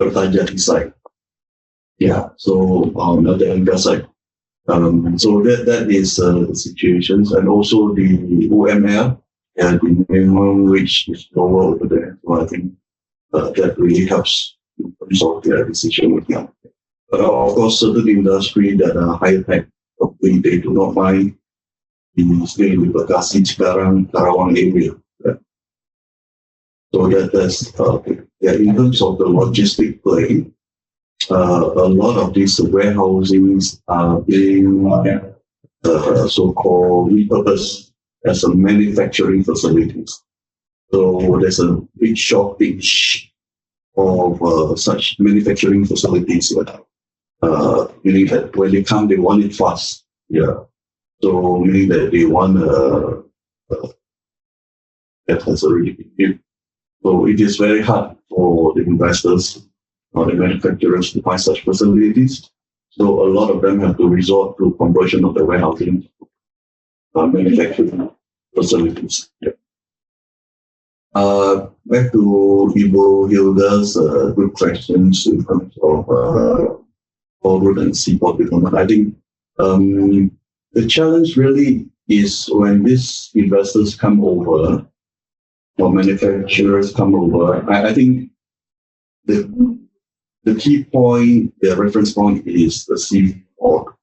Kertajati side. Yeah, so on the Angka side. So that is the situations, and also the UML, the minimum wage is lower over there. So I think that really helps in terms of their decision making. But of course, certain industry that are higher tech, they do not mind staying with Bekasi, Cikarang, Karawang area. So that's in terms of the logistic play. A lot of these warehousings are being so-called repurposed as a manufacturing facilities. So there's a big shortage of such manufacturing facilities. Meaning that when they come, they want it fast. Yeah. So meaning that they want that has already been built. So it is very hard for the investors or the manufacturers to find such facilities. So a lot of them have to resort to conversion of the warehousing manufacturing facilities. Yeah. Back to Ibu Hilda's good questions in terms of toll road and seaport development. I think the challenge really is when these investors come over or manufacturers come over. I think the key point, the reference point is the seaport,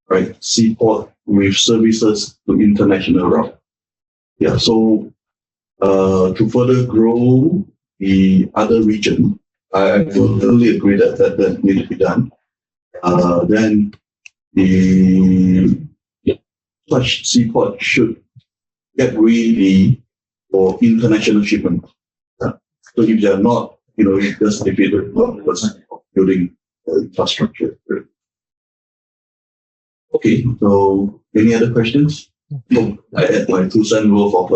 right? Seaport with services to international route. Yeah, so to further grow the other region, I totally agree that needs to be done. Then the such seaport should get ready for international shipment. So if they are not, it just defeated the purpose of building infrastructure. Okay, so any other questions? I had my 2 cents worth of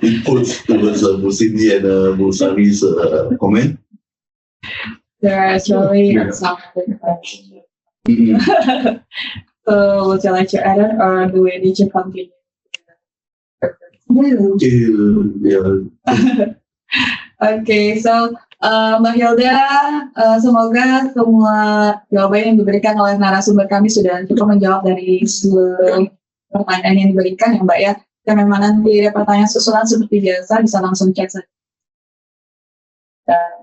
input towards Bu Cindy and Bu Sari's comment. There are actually some good questions. So would you like to add it, or do we need to continue? Okay, so Mbak Hilda, semoga semua jawaban yang diberikan oleh narasumber kami sudah cukup menjawab dari seluruh pertanyaan yang diberikan ya Mbak ya. Dan memang nanti ada pertanyaan susulan seperti biasa, bisa langsung cek saja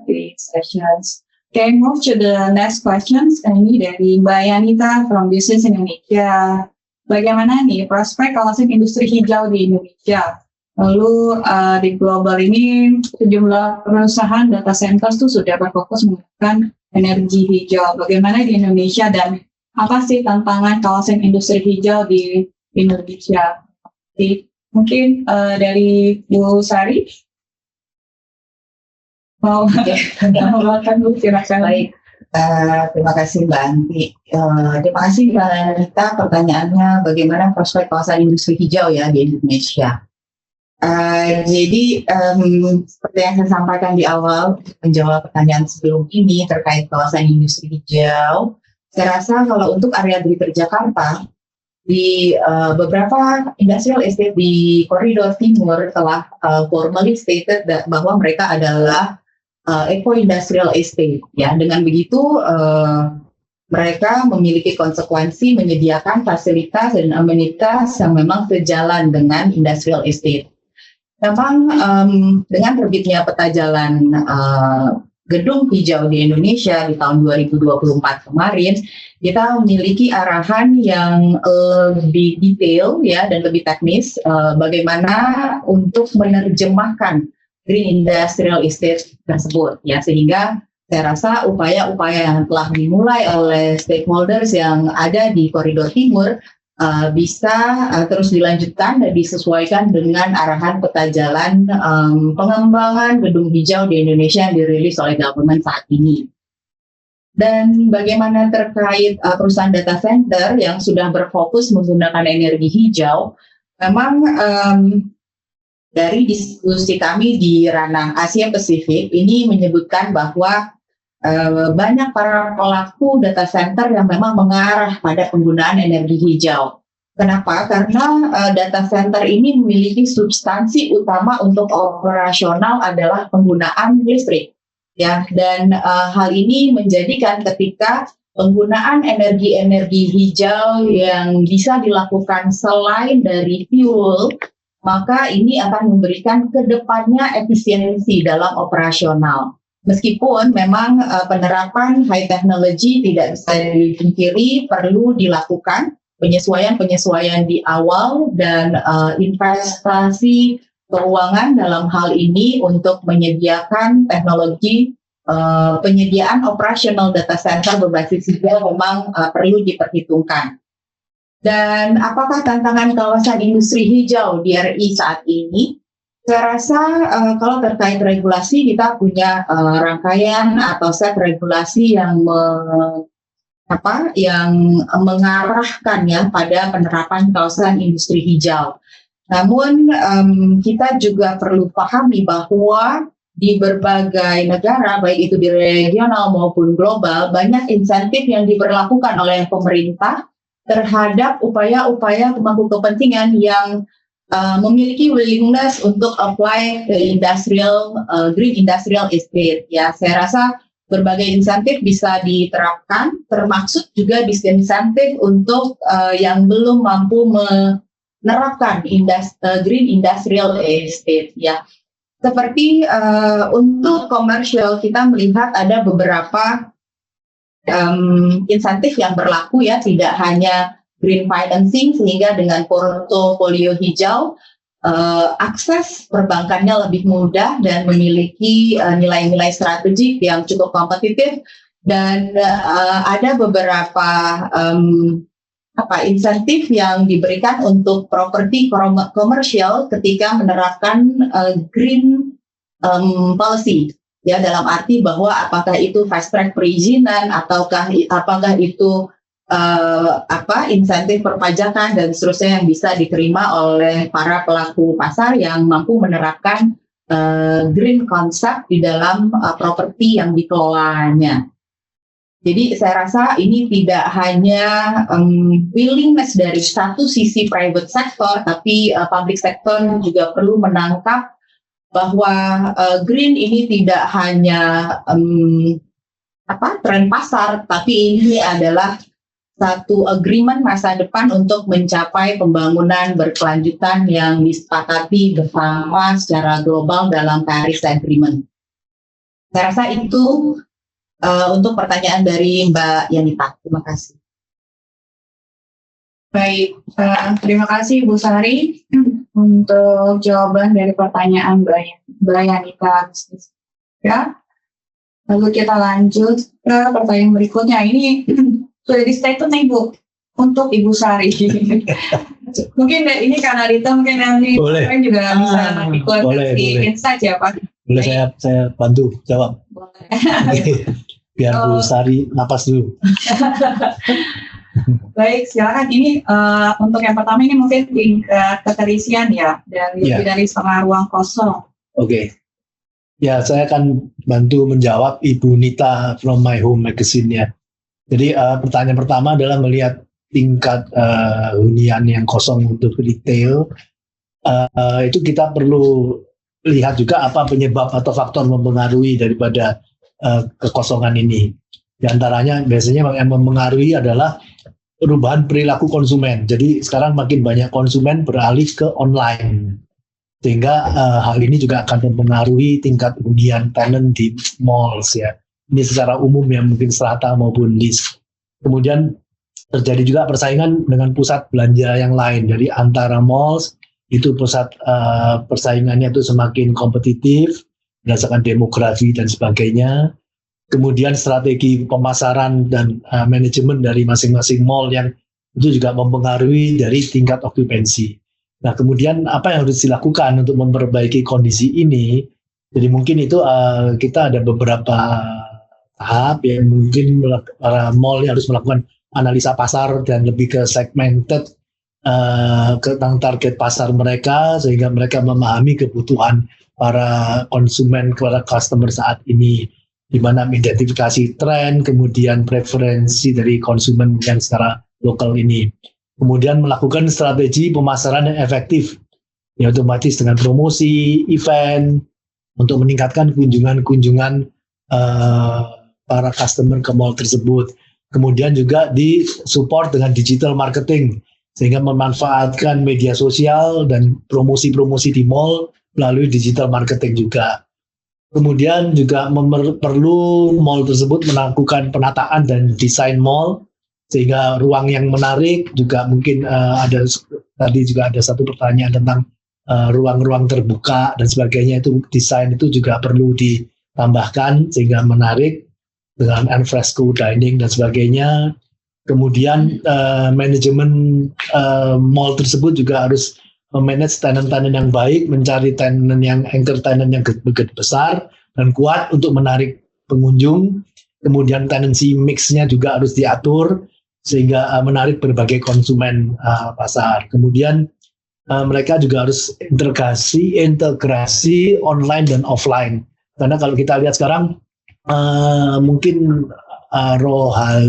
di sessions. Okay, move to the next questions. Ini dari Mbak Yanita from Business Indonesia. Bagaimana nih prospek kawasan industri hijau di Indonesia? Lalu di global ini sejumlah perusahaan data center tuh sudah berfokus menggunakan energi hijau. Bagaimana di Indonesia dan apa sih tantangan kawasan industri hijau di Indonesia? Jadi, mungkin dari Bu Sari mau mengulangi dulu, silakan. Baik, terima kasih Mbak Anti. Terima kasih Mbak Anita, pertanyaannya bagaimana prospek kawasan industri hijau ya di Indonesia. Jadi seperti yang saya sampaikan di awal menjawab pertanyaan sebelum ini terkait kawasan industri hijau, saya rasa kalau untuk area Greater Jakarta di beberapa industrial estate di koridor timur telah formally stated bahwa mereka adalah eco industrial estate. Ya, dengan begitu mereka memiliki konsekuensi menyediakan fasilitas dan amenitas yang memang sejalan dengan industrial estate. Memang dengan terbitnya peta jalan gedung hijau di Indonesia di tahun 2024 kemarin, kita memiliki arahan yang lebih detail ya dan lebih teknis bagaimana untuk menerjemahkan Green Industrial Estate tersebut ya, sehingga saya rasa upaya-upaya yang telah dimulai oleh stakeholders yang ada di Koridor Timur bisa terus dilanjutkan dan disesuaikan dengan arahan peta jalan pengembangan gedung hijau di Indonesia yang dirilis oleh government saat ini. Dan bagaimana terkait perusahaan data center yang sudah berfokus menggunakan energi hijau, memang dari diskusi kami di ranah Asia Pasifik ini menyebutkan bahwa banyak para pelaku data center yang memang mengarah pada penggunaan energi hijau. Kenapa? Karena data center ini memiliki substansi utama untuk operasional adalah penggunaan listrik, ya. Dan hal ini menjadikan ketika penggunaan energi hijau yang bisa dilakukan selain dari fuel, maka ini akan memberikan kedepannya efisiensi dalam operasional. Meskipun memang penerapan high technology tidak bisa dipungkiri perlu dilakukan penyesuaian di awal dan investasi keuangan dalam hal ini untuk menyediakan teknologi penyediaan operasional data center berbasis hijau memang perlu diperhitungkan. Dan apakah tantangan kawasan industri hijau di RI saat ini? Saya rasa kalau terkait regulasi kita punya rangkaian atau set regulasi yang mengarahkan ya pada penerapan kawasan industri hijau. Namun kita juga perlu pahami bahwa di berbagai negara baik itu di regional maupun global banyak insentif yang diberlakukan oleh pemerintah terhadap upaya-upaya pemangku kepentingan yang memiliki willingness untuk apply ke green industrial estate. Ya, saya rasa berbagai insentif bisa diterapkan, termasuk juga disinsentif untuk yang belum mampu menerapkan green industrial estate. Ya, seperti untuk komersial kita melihat ada beberapa insentif yang berlaku ya, tidak hanya green financing sehingga dengan portofolio hijau akses perbankannya lebih mudah dan memiliki nilai-nilai strategik yang cukup kompetitif dan ada beberapa insentif yang diberikan untuk properti komersial ketika menerapkan green policy ya, dalam arti bahwa apakah itu fast track perizinan ataukah apakah itu insentif perpajakan dan seterusnya yang bisa diterima oleh para pelaku pasar yang mampu menerapkan green concept di dalam properti yang dikelolanya. Jadi saya rasa ini tidak hanya willingness dari satu sisi private sector, tapi public sector juga perlu menangkap bahwa green ini tidak hanya tren pasar, tapi ini adalah satu agreement masa depan untuk mencapai pembangunan berkelanjutan yang disepakati bersama secara global dalam Paris Agreement. Saya rasa itu untuk pertanyaan dari Mbak Yanita. Terima kasih. Baik, terima kasih Bu Sari untuk jawaban dari pertanyaan Mbak Yanita. Ya, lalu kita lanjut ke pertanyaan berikutnya. Ini sudah di statement nih Bu untuk Ibu Sari. Mungkin ini karena Rita mungkin nanti juga bisa ikut di insight ya Pak. Boleh saya bantu jawab. Boleh. Biar Bu Sari napas dulu. Baik, silakan. Ini untuk yang pertama ini mungkin tingkat keterisian ya, dan lebih dari setengah ruang kosong. Oke. Ya, saya akan bantu menjawab Ibu Nita from My Home Magazine ya. Jadi pertanyaan pertama adalah melihat tingkat hunian yang kosong untuk retail. Itu kita perlu lihat juga apa penyebab atau faktor mempengaruhi daripada kekosongan ini. Di antaranya biasanya yang mempengaruhi adalah perubahan perilaku konsumen. Jadi sekarang makin banyak konsumen beralih ke online. sehingga hal ini juga akan mempengaruhi tingkat hunian tenant di malls ya. Ini secara umum ya, mungkin strata maupun list. Kemudian terjadi juga persaingan dengan pusat belanja yang lain. Dari antara malls itu pusat persaingannya itu semakin kompetitif berdasarkan demografi dan sebagainya. Kemudian strategi pemasaran dan manajemen dari masing-masing mall yang itu juga mempengaruhi dari tingkat okupansi. Nah, kemudian apa yang harus dilakukan untuk memperbaiki kondisi ini? Jadi mungkin itu kita ada beberapa tahap yang mungkin para mall harus melakukan analisa pasar dan lebih ke segmented tentang target pasar mereka, sehingga mereka memahami kebutuhan para konsumen, para customer saat ini, di mana mengidentifikasi tren, kemudian preferensi dari konsumen yang secara lokal ini. Kemudian melakukan strategi pemasaran yang efektif, ya otomatis dengan promosi, event, untuk meningkatkan kunjungan-kunjungan para customer ke mall tersebut. Kemudian juga disupport dengan digital marketing, sehingga memanfaatkan media sosial dan promosi-promosi di mall melalui digital marketing juga. Kemudian juga perlu mall tersebut melakukan penataan dan desain mall, sehingga ruang yang menarik juga mungkin tadi juga ada satu pertanyaan tentang ruang-ruang terbuka dan sebagainya, itu desain itu juga perlu ditambahkan sehingga menarik dengan alfresco dining dan sebagainya. Kemudian manajemen mall tersebut juga harus memanage tenant-tenant yang baik, mencari tenant yang anchor tenant yang besar dan kuat untuk menarik pengunjung. Kemudian tenancy mix-nya juga harus diatur sehingga menarik berbagai konsumen pasar. Kemudian mereka juga harus integrasi online dan offline. Karena kalau kita lihat sekarang mungkin rohana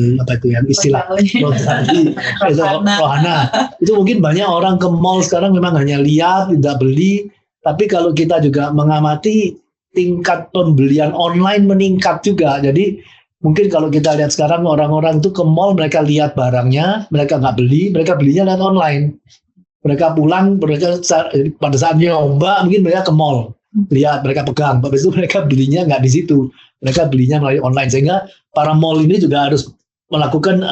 itu mungkin banyak orang ke mall sekarang memang hanya lihat, tidak beli. Tapi kalau kita juga mengamati tingkat pembelian online meningkat juga. Jadi mungkin kalau kita lihat sekarang orang-orang itu ke mall, mereka lihat barangnya, mereka nggak beli, mereka belinya lewat online. Mereka pulang, mereka pada saat nyoba mungkin mereka ke mall, lihat, mereka pegang, habis itu mereka belinya nggak di situ, mereka belinya melalui online. Sehingga para mall ini juga harus melakukan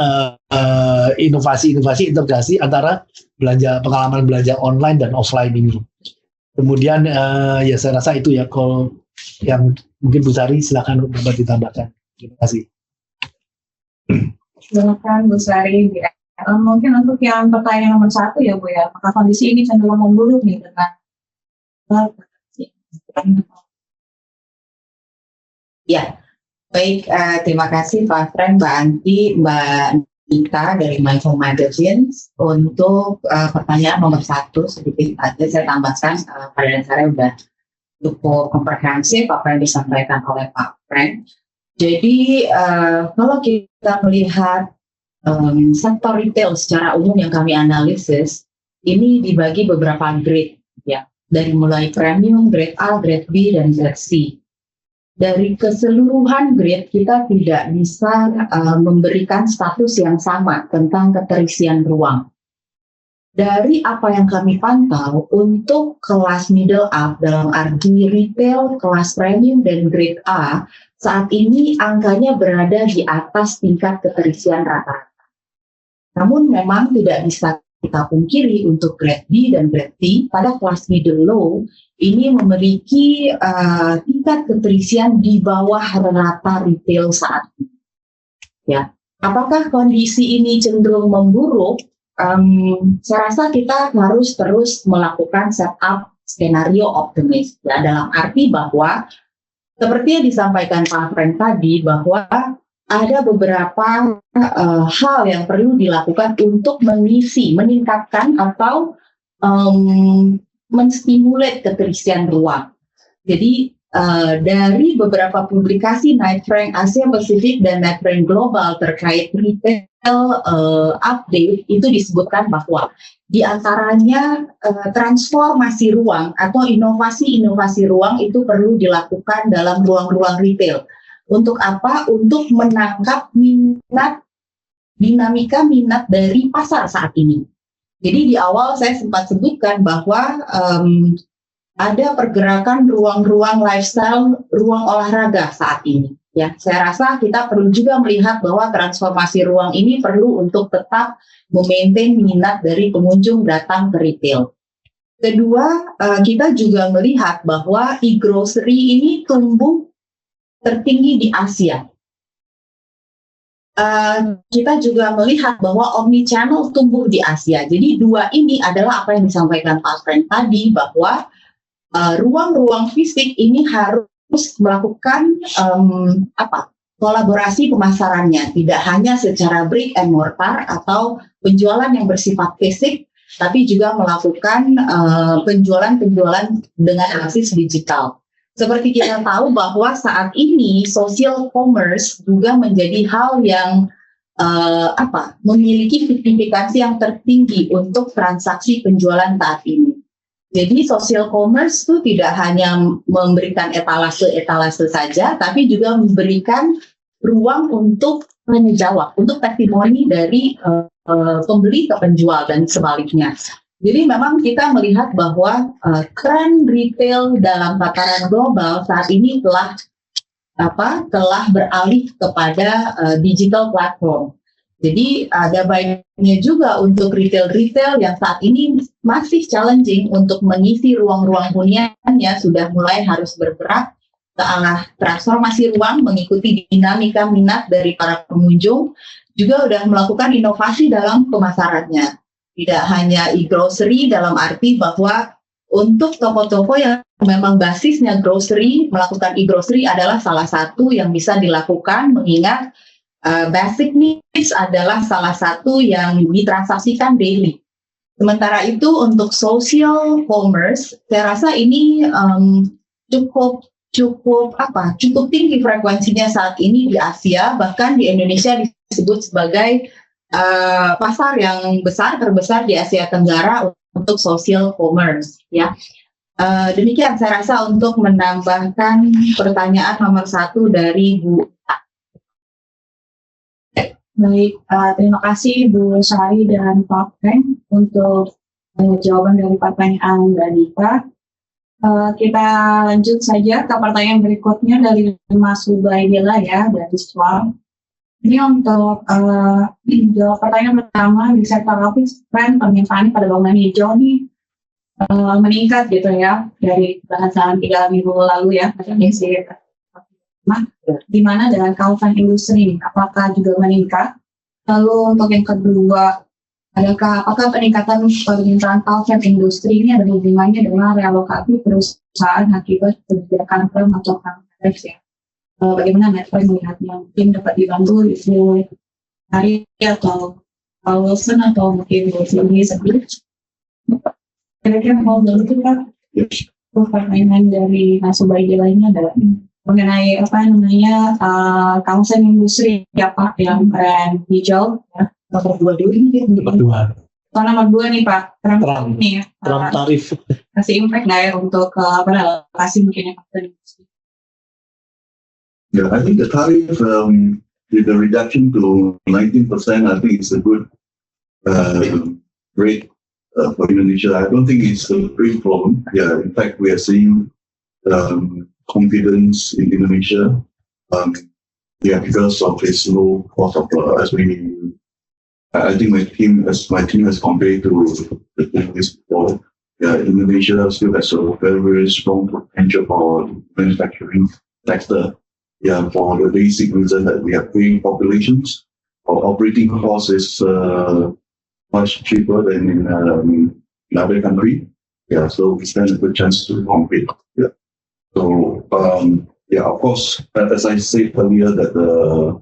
inovasi-inovasi integrasi antara pengalaman belanja online dan offline ini. Kemudian ya saya rasa itu ya, kalau yang mungkin Bu Sari silakan dapat ditambahkan. Terima kasih. Silakan Bu Sari. Mungkin untuk yang pertanyaan nomor 1 ya Bu ya, apakah kondisi ini cenderung memburuk nih dengan ya, baik, terima kasih Pak Frank, Mbak Anti, Mbak Nita dari My Home Magazine untuk pertanyaan nomor 1. Sedikit aja saya tambahkan, pada dasarnya udah cukup komprehensif apa yang disampaikan oleh Pak Frank. Jadi kalau kita melihat sektor retail secara umum yang kami analisis, ini dibagi beberapa grade ya, dari mulai premium, grade A, grade B, dan grade C. Dari keseluruhan grade kita tidak bisa memberikan status yang sama tentang keterisian ruang. Dari apa yang kami pantau, untuk kelas middle up dalam arti retail, kelas premium, dan grade A, saat ini angkanya berada di atas tingkat keterisian rata-rata. Namun memang tidak bisa kita pungkiri untuk grade B dan grade C, pada kelas middle low, ini memiliki tingkat keterisian di bawah rata retail saat ini. Ya, apakah kondisi ini cenderung memburuk? Saya rasa kita harus terus melakukan setup skenario optimis, ya, dalam arti bahwa seperti yang disampaikan Pak Frank tadi, bahwa ada beberapa hal yang perlu dilakukan untuk meningkatkan atau menstimulat keterisian ruang. Jadi dari beberapa publikasi Knight Frank Asia Pasifik dan Knight Frank Global terkait retail update, itu disebutkan bahwa di antaranya transformasi ruang atau inovasi-inovasi ruang itu perlu dilakukan dalam ruang-ruang retail. Untuk apa? Untuk menangkap dinamika minat dari pasar saat ini. Jadi di awal saya sempat sebutkan bahwa ada pergerakan ruang-ruang lifestyle, ruang olahraga saat ini. Ya, saya rasa kita perlu juga melihat bahwa transformasi ruang ini perlu untuk tetap memaintain minat dari pengunjung datang ke retail. Kedua, kita juga melihat bahwa e-grocery ini tumbuh tertinggi di Asia. Kita juga melihat bahwa omni-channel tumbuh di Asia. Jadi dua ini adalah apa yang disampaikan Pak Frank tadi, bahwa ruang-ruang fisik ini harus melakukan kolaborasi pemasarannya, tidak hanya secara brick and mortar atau penjualan yang bersifat fisik, tapi juga melakukan penjualan-penjualan dengan basis digital. Seperti kita tahu bahwa saat ini social commerce juga menjadi hal yang memiliki signifikansi yang tertinggi untuk transaksi penjualan saat ini. Jadi social commerce itu tidak hanya memberikan etalase-etalase saja, tapi juga memberikan ruang untuk menjawab, untuk testimoni dari pembeli ke penjual dan sebaliknya. Jadi memang kita melihat bahwa tren retail dalam tataran global saat ini telah beralih kepada digital platform. Jadi ada baiknya juga untuk retail-retail yang saat ini masih challenging untuk mengisi ruang-ruang huniannya sudah mulai harus bergerak ke arah transformasi ruang mengikuti dinamika minat dari para pengunjung, juga sudah melakukan inovasi dalam pemasarannya. Tidak hanya e-grocery dalam arti bahwa untuk toko-toko yang memang basisnya grocery, melakukan e-grocery adalah salah satu yang bisa dilakukan mengingat basic needs adalah salah satu yang ditransaksikan daily. Sementara itu untuk social commerce, saya rasa ini cukup tinggi frekuensinya saat ini di Asia, bahkan di Indonesia disebut sebagai pasar yang terbesar di Asia Tenggara untuk social commerce. Ya, demikian saya rasa untuk menambahkan pertanyaan nomor 1 dari Bu. Baik, terima kasih Bu Sari dan Pak Frank untuk jawaban dari pertanyaan Mbak Dita. Kita lanjut saja ke pertanyaan berikutnya dari Mas Ubaidillah ya, dari Swal. Ini untuk jawab pertanyaan pertama, di sektor office trend permintaan pada bangunan hijau ini meningkat gitu ya, dari bahasan 3 minggu lalu ya, di mana dengan kawasan industri apakah juga meningkat? Lalu untuk yang kedua, apakah peningkatan permintaan kawasan industri ini ada hubungannya dengan relokasi perusahaan akibat kebijakan Trump atau Congress ya? Bagaimana Netflix melihatnya? Mungkin dapat dibantu Ibu Hari atau Wilson atau mungkin Bu Cindy sendiri. Kira-kira mau bantu Pak? Pertanyaan dari Nasubaidi lainnya adalah mengenai kawasan industri ya Pak yang brand hijau ya. Nomor 2 dulu ini. Nomor 2. Nomor 2 nih Pak. Trump nih ya. Trump tarif. Kasih impact nggak ya untuk relokasi mungkin ya Pak? Yeah, I think the tariff with the reduction to 19%, I think it's a good rate for Indonesia. I don't think it's a big problem. Yeah, in fact, we are seeing confidence in Indonesia. Because of its low cost of I think my team has compared to the previous before. Yeah, Indonesia still has a very, very strong potential for manufacturing sector. Yeah, for the basic reason that we have growing populations. Our operating cost is much cheaper than in other country. Yeah, so we stand a good chance to compete. Yeah. So of course, as I said earlier, that the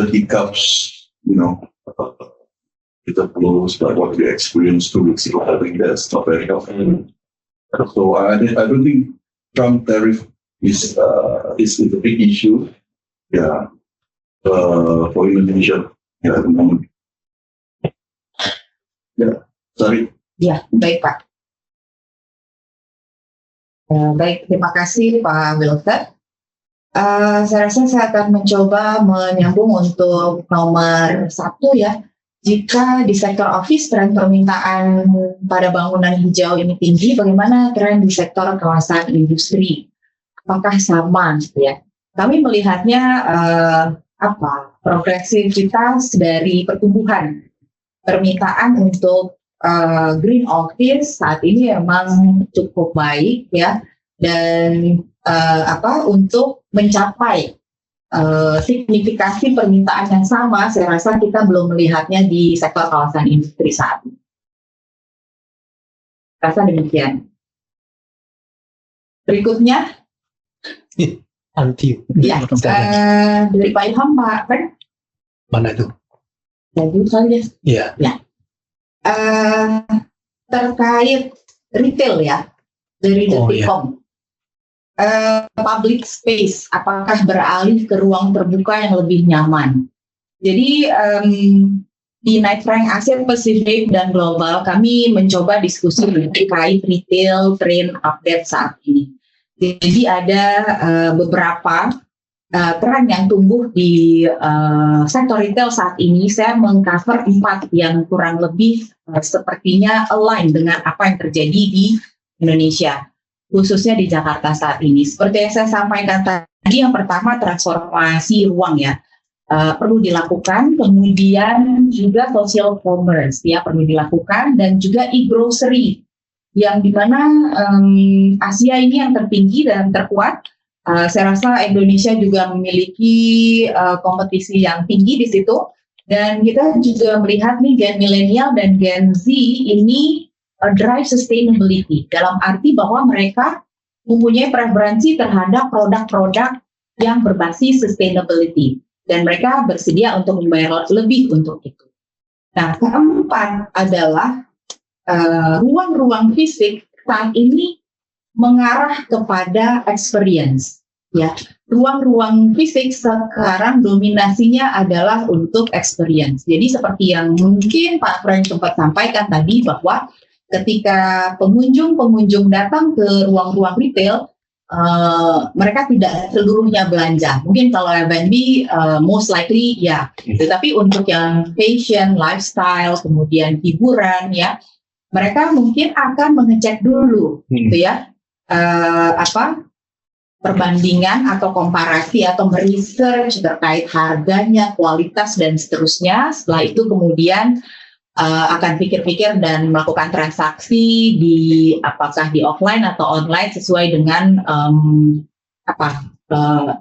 hiccups, it flows like what we experienced 2 weeks ago. I think that's not very helpful. So I don't think Trump tariff is a big issue, for Indonesia, at the moment. Sorry. Ya, baik Pak. Baik, terima kasih Pak Wilfred. Saya rasa saya akan mencoba menyambung untuk nomor 1 ya, jika di sektor office tren permintaan pada bangunan hijau ini tinggi, bagaimana tren di sektor kawasan industri? Apakah sama gitu ya? Kami melihatnya progresivitas dari pertumbuhan permintaan untuk green office saat ini memang cukup baik ya, dan untuk mencapai signifikasi permintaan yang sama, saya rasa kita belum melihatnya di sektor kawasan industri saat ini. Rasa demikian. Berikutnya, Anti. ya, dari Pak Ilham, Pak Ren. Mana itu? Jadi saja. Iya. Terkait retail ya, dari Detikcom. Public space, apakah beralih ke ruang terbuka yang lebih nyaman? Jadi di Knight Frank Asia Pasifik dan Global kami mencoba diskusi terkait retail trend update saat ini. Jadi ada beberapa tren yang tumbuh di sektor retail saat ini. Saya mengcover 4 yang kurang lebih sepertinya align dengan apa yang terjadi di Indonesia, khususnya di Jakarta saat ini. Seperti yang saya sampaikan tadi, yang pertama transformasi ruang ya, perlu dilakukan, kemudian juga social commerce ya perlu dilakukan, dan juga e-grocery yang dimana Asia ini yang tertinggi dan terkuat. Saya rasa Indonesia juga memiliki kompetisi yang tinggi di situ, dan kita juga melihat nih Gen milenial dan Gen Z ini drive sustainability, dalam arti bahwa mereka mempunyai preferensi terhadap produk-produk yang berbasis sustainability, dan mereka bersedia untuk membayar lebih untuk itu. Nah, keempat adalah ruang-ruang fisik saat ini mengarah kepada experience. Ya, ruang-ruang fisik sekarang dominasinya adalah untuk experience. Jadi seperti yang mungkin Pak Frank sempat sampaikan tadi, bahwa ketika pengunjung datang ke ruang-ruang retail, mereka tidak seluruhnya belanja. Mungkin kalau F&B most likely ya, tetapi untuk yang fashion, lifestyle, kemudian hiburan ya, mereka mungkin akan mengecek dulu, gitu ya, perbandingan atau komparasi atau meresearch terkait harganya, kualitas dan seterusnya. Setelah itu kemudian akan pikir-pikir dan melakukan transaksi apakah di offline atau online sesuai dengan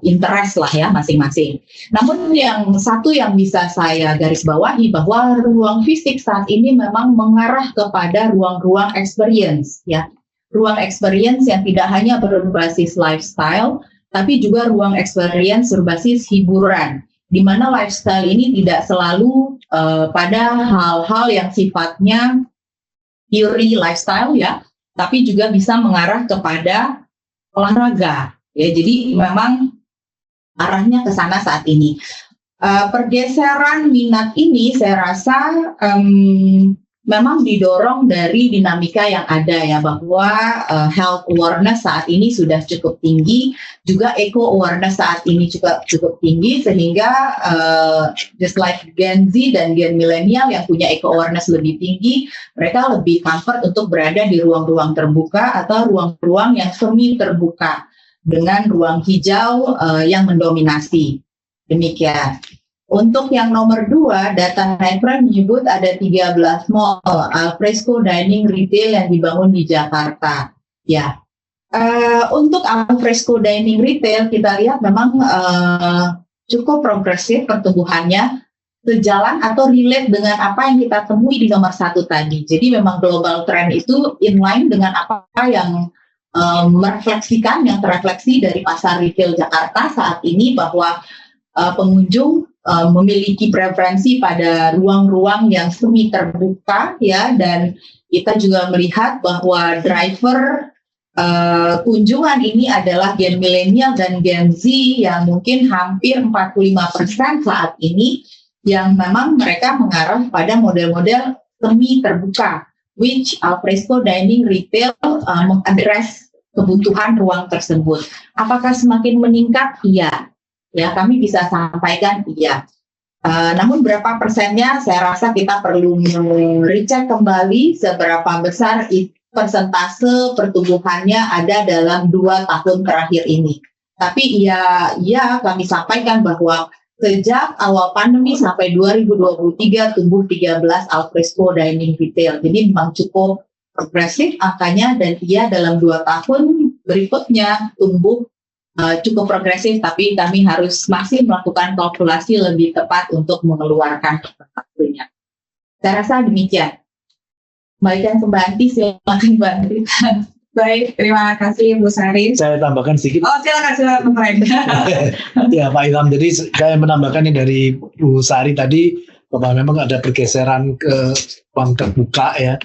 interest lah ya masing-masing. Namun yang satu yang bisa saya garis bawahi, bahwa ruang fisik saat ini memang mengarah kepada ruang-ruang experience ya. Ruang experience yang tidak hanya berbasis lifestyle, tapi juga ruang experience berbasis hiburan, di mana lifestyle ini tidak selalu pada hal-hal yang sifatnya purely lifestyle ya, tapi juga bisa mengarah kepada olahraga. Ya, jadi memang arahnya ke sana saat ini. Pergeseran minat ini saya rasa memang didorong dari dinamika yang ada ya, bahwa health awareness saat ini sudah cukup tinggi, juga eco awareness saat ini juga cukup tinggi, sehingga just like Gen Z dan Gen milenial yang punya eco awareness lebih tinggi, mereka lebih comfort untuk berada di ruang-ruang terbuka atau ruang-ruang yang semi terbuka dengan ruang hijau yang mendominasi. Demikian. Untuk yang nomor 2, data Knight Frank menyebut ada 13 mall alfresco dining retail yang dibangun di Jakarta. Ya, untuk alfresco dining retail kita lihat memang cukup progresif pertumbuhannya, sejalan atau relate dengan apa yang kita temui di nomor 1 tadi. Jadi memang global trend itu inline dengan apa yang yang terefleksi dari pasar retail Jakarta saat ini, bahwa pengunjung memiliki preferensi pada ruang-ruang yang semi terbuka ya, dan kita juga melihat bahwa driver kunjungan ini adalah Gen milenial dan Gen Z yang mungkin hampir 45% saat ini, yang memang mereka mengarah pada model-model semi terbuka, which alfresco dining retail mengadres kebutuhan ruang tersebut. Apakah semakin meningkat? Iya. Ya, kami bisa sampaikan iya. Namun berapa persennya saya rasa kita perlu merecek kembali seberapa besar persentase pertumbuhannya ada dalam 2 tahun terakhir ini. Tapi ya kami sampaikan bahwa sejak awal pandemi sampai 2023 tumbuh 13 alfresco dining retail. Jadi memang cukup progresif angkanya, dan dia dalam 2 tahun berikutnya tumbuh cukup progresif, tapi kami harus masih melakukan kalkulasi lebih tepat untuk mengeluarkan persentasenya. Saya rasa demikian. Baikkan ke Mbak Anti, silakan Mbak Anti. Baik, terima kasih Bu Sari. Saya tambahkan sedikit. Oh, silakan Pak Renda. Ya Pak Ilham, jadi saya menambahkannya dari Bu Sari tadi, bahwa memang ada pergeseran ke uang terbuka ya.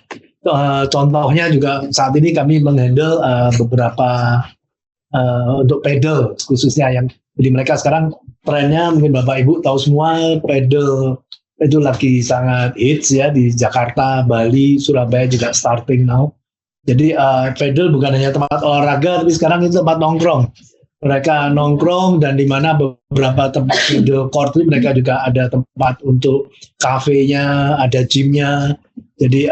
Contohnya juga saat ini kami menghandle beberapa untuk pedal khususnya, yang jadi mereka sekarang trennya mungkin Bapak Ibu tahu semua, pedal itu lagi sangat hits ya di Jakarta, Bali, Surabaya juga starting now. Jadi pedal bukan hanya tempat olahraga, tapi sekarang itu tempat nongkrong. Mereka nongkrong, dan di mana beberapa tempat pedal court itu mereka juga ada tempat untuk kafenya, ada gymnya. Jadi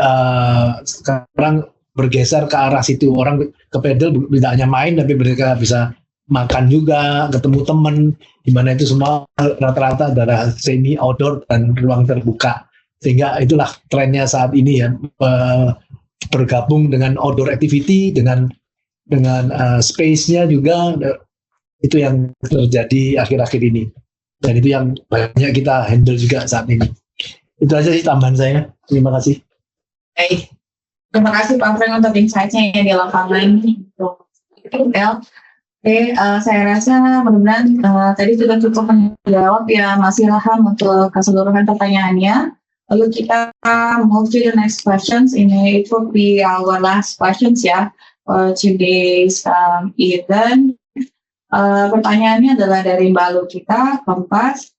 sekarang bergeser ke arah situ, orang ke pedal tidak hanya main, tapi mereka bisa makan juga, ketemu teman, di mana itu semua rata-rata adalah semi outdoor dan ruang terbuka. Sehingga itulah trennya saat ini ya, bergabung dengan outdoor activity, dengan space-nya juga, itu yang terjadi akhir-akhir ini. Dan itu yang banyak kita handle juga saat ini. Itu aja sih tambahan saya. Terima kasih. Baik. Terima kasih Pak Frank untuk insight-nya yang di lapangan untuk detail. Oke, saya rasa mudah-mudahan tadi sudah cukup menjawab ya Mas Ilham untuk keseluruhan pertanyaannya. Lalu kita move to the next questions. Ini it will be our last questions ya for today's event. Pertanyaannya adalah dari Mbak Lukita, Kompas.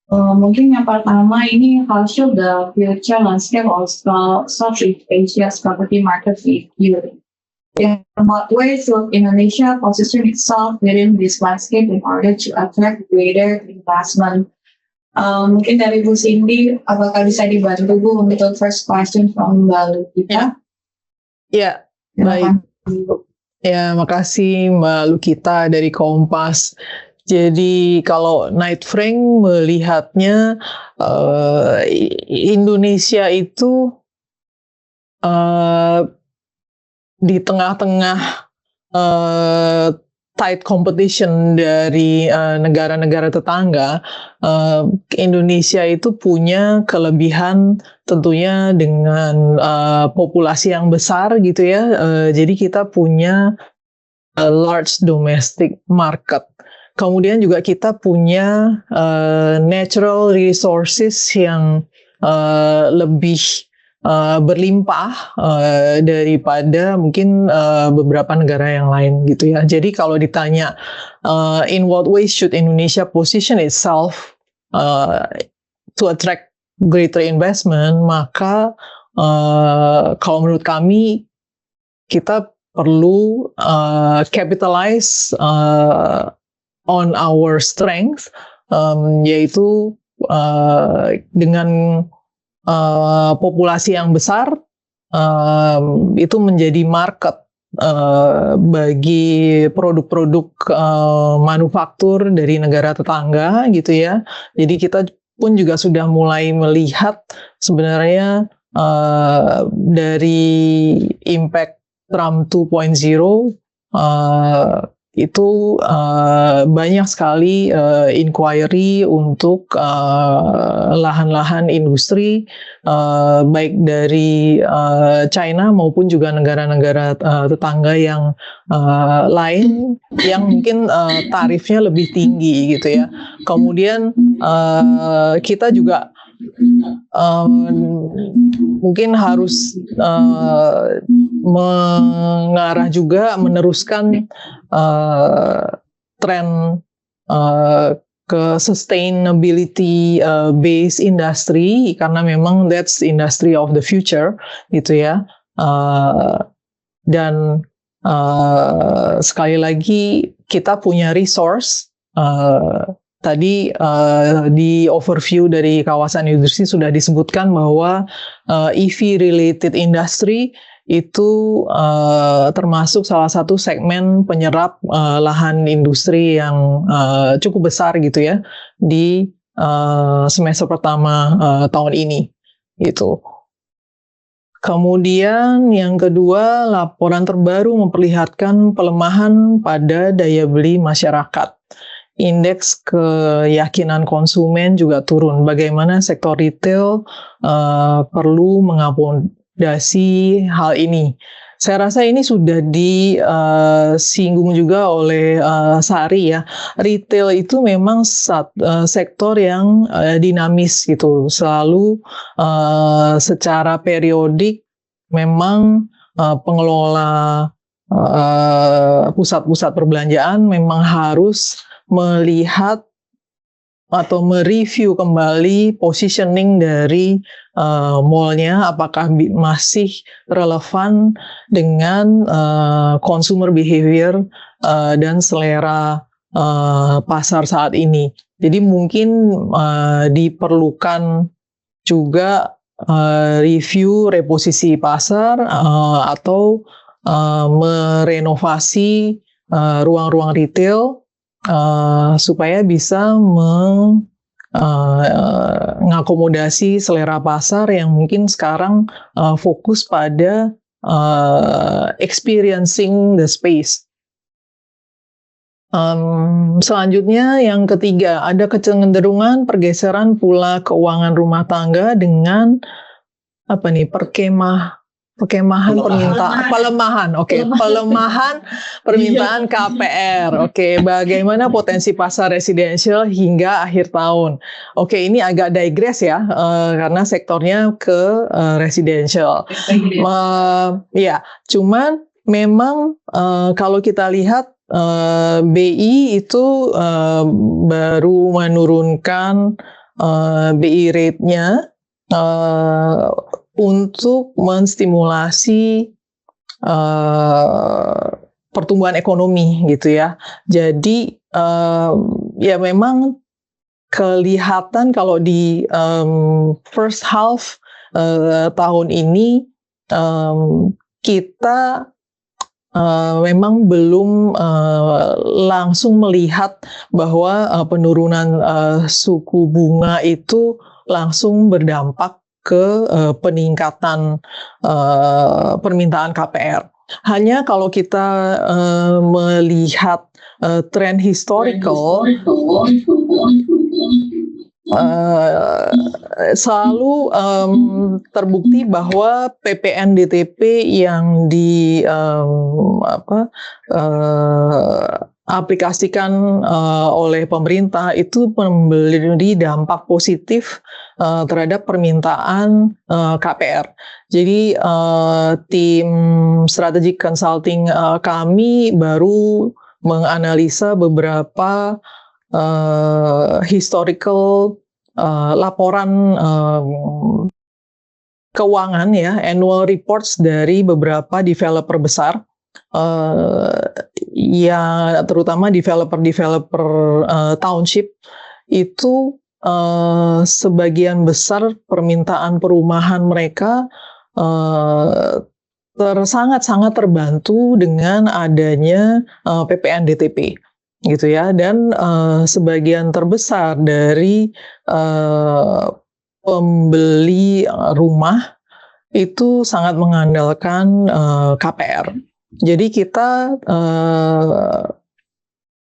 Mungkin yang pertama ini, how should the future landscape of Southeast Asia's property market be viewed? In what ways should Indonesia position itself within this landscape in order to attract greater investment? Mungkin dari Bu Cindy, apakah bisa dibantu Bu untuk first question from Mbak Lukita? Ya, baik. Ya, makasih Mbak Lukita dari Kompas. Jadi kalau Knight Frank melihatnya Indonesia itu di tengah-tengah tight competition dari negara-negara tetangga, Indonesia itu punya kelebihan tentunya dengan populasi yang besar gitu ya. Jadi kita punya large domestic market. Kemudian juga kita punya natural resources yang lebih berlimpah daripada mungkin beberapa negara yang lain gitu ya. Jadi kalau ditanya in what ways should Indonesia position itself to attract greater investment, maka kalau menurut kami kita perlu capitalize on our strength, yaitu dengan populasi yang besar, itu menjadi market bagi produk-produk manufaktur dari negara tetangga gitu ya. Jadi kita pun juga sudah mulai melihat sebenarnya dari impact Trump 2.0 itu banyak sekali inquiry untuk lahan-lahan industri baik dari China maupun juga negara-negara tetangga yang lain yang mungkin tarifnya lebih tinggi gitu ya. Kemudian kita juga mungkin harus mengarah juga meneruskan tren ke sustainability based industry, karena memang that's industry of the future gitu ya. Dan sekali lagi kita punya resource tadi di overview dari kawasan industri sudah disebutkan bahwa EV related industry itu termasuk salah satu segmen penyerap lahan industri yang cukup besar gitu ya di semester pertama tahun ini gitu. Kemudian yang kedua, laporan terbaru memperlihatkan pelemahan pada daya beli masyarakat. Indeks keyakinan konsumen juga turun. Bagaimana sektor retail perlu mengakomodasi hal ini. Saya rasa ini sudah disinggung juga oleh Sari ya. Retail itu memang sektor yang dinamis gitu. Selalu secara periodik memang pengelola pusat-pusat perbelanjaan memang harus melihat atau mereview kembali positioning dari mall-nya, apakah masih relevan dengan consumer behavior dan selera pasar saat ini. Jadi mungkin diperlukan juga review reposisi pasar atau merenovasi ruang-ruang retail supaya bisa mengakomodasi selera pasar yang mungkin sekarang fokus pada experiencing the space. Selanjutnya yang ketiga, ada kecenderungan pergeseran pula keuangan rumah tangga dengan pelemahan permintaan KPR. Oke, bagaimana potensi pasar residensial hingga akhir tahun? Oke, ini agak digress ya, karena sektornya ke residensial. Ya, cuman memang kalau kita lihat BI itu baru menurunkan BI rate-nya untuk menstimulasi pertumbuhan ekonomi gitu ya. Jadi ya memang kelihatan kalau di first half tahun ini kita memang belum langsung melihat bahwa penurunan suku bunga itu langsung berdampak ke peningkatan permintaan KPR. Hanya kalau kita melihat tren historical, selalu terbukti bahwa PPNDTP yang aplikasikan oleh pemerintah itu memberi dampak positif terhadap permintaan KPR. Jadi tim strategic consulting kami baru menganalisa beberapa historical laporan keuangan ya, annual reports dari beberapa developer besar, ya terutama developer township itu sebagian besar permintaan perumahan mereka sangat terbantu dengan adanya PPNDTP. Gitu ya, dan sebagian terbesar dari pembeli rumah itu sangat mengandalkan KPR. Jadi kita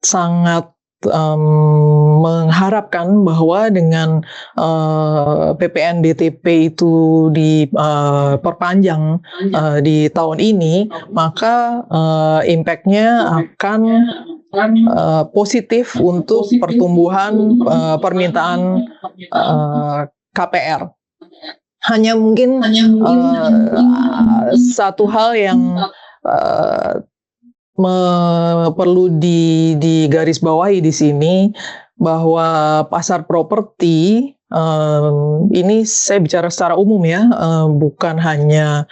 sangat mengharapkan bahwa dengan PPNDTP itu diperpanjang di tahun ini, maka impact-nya akan positif untuk pertumbuhan permintaan KPR. Hanya mungkin satu hal yang perlu digarisbawahi di sini, bahwa pasar properti ini saya bicara secara umum ya, bukan hanya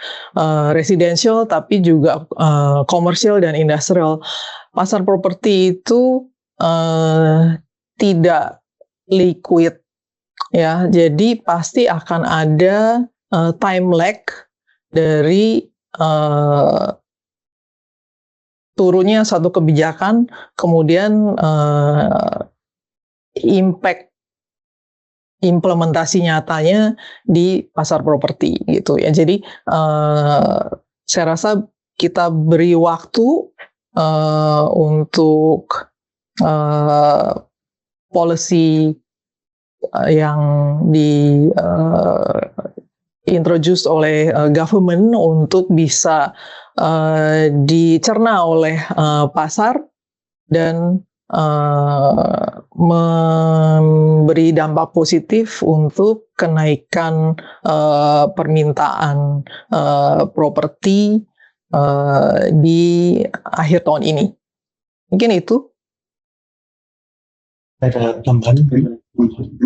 residential tapi juga komersial dan industrial. Pasar properti itu tidak liquid ya. Jadi pasti akan ada time lag dari turunnya satu kebijakan, kemudian impact implementasi nyatanya di pasar properti gitu ya. Jadi saya rasa kita beri waktu untuk policy yang di introduce oleh government untuk bisa dicerna oleh pasar dan memberi dampak positif untuk kenaikan permintaan properti di akhir tahun ini. Mungkin itu. Ada tambahan?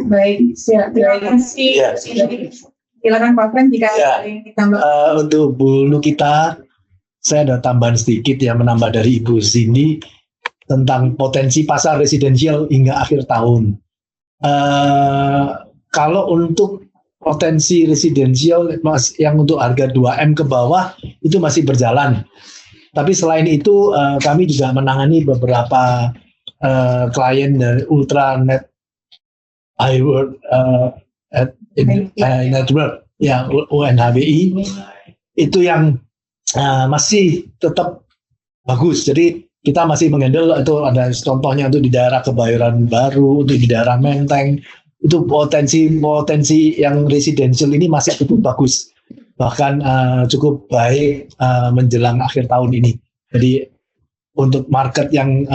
Baik, terima kasih. Ya. Silakan Pak Fren jika Ya. ada yang ditambah. Untuk Bu Lukita, saya ada tambahan sedikit ya, menambah dari Ibu Cindy tentang potensi pasar residensial hingga akhir tahun. Kalau untuk potensi residensial yang untuk harga 2M ke bawah itu masih berjalan. Tapi selain itu kami juga menangani beberapa klien dari ultra net high worth network ya, UNHWI itu yang masih tetap bagus. Jadi kita masih menghandle itu, ada contohnya untuk di daerah Kebayoran Baru, untuk di daerah Menteng, itu potensi yang residensial ini masih cukup bagus, bahkan cukup baik menjelang akhir tahun ini. Jadi untuk market yang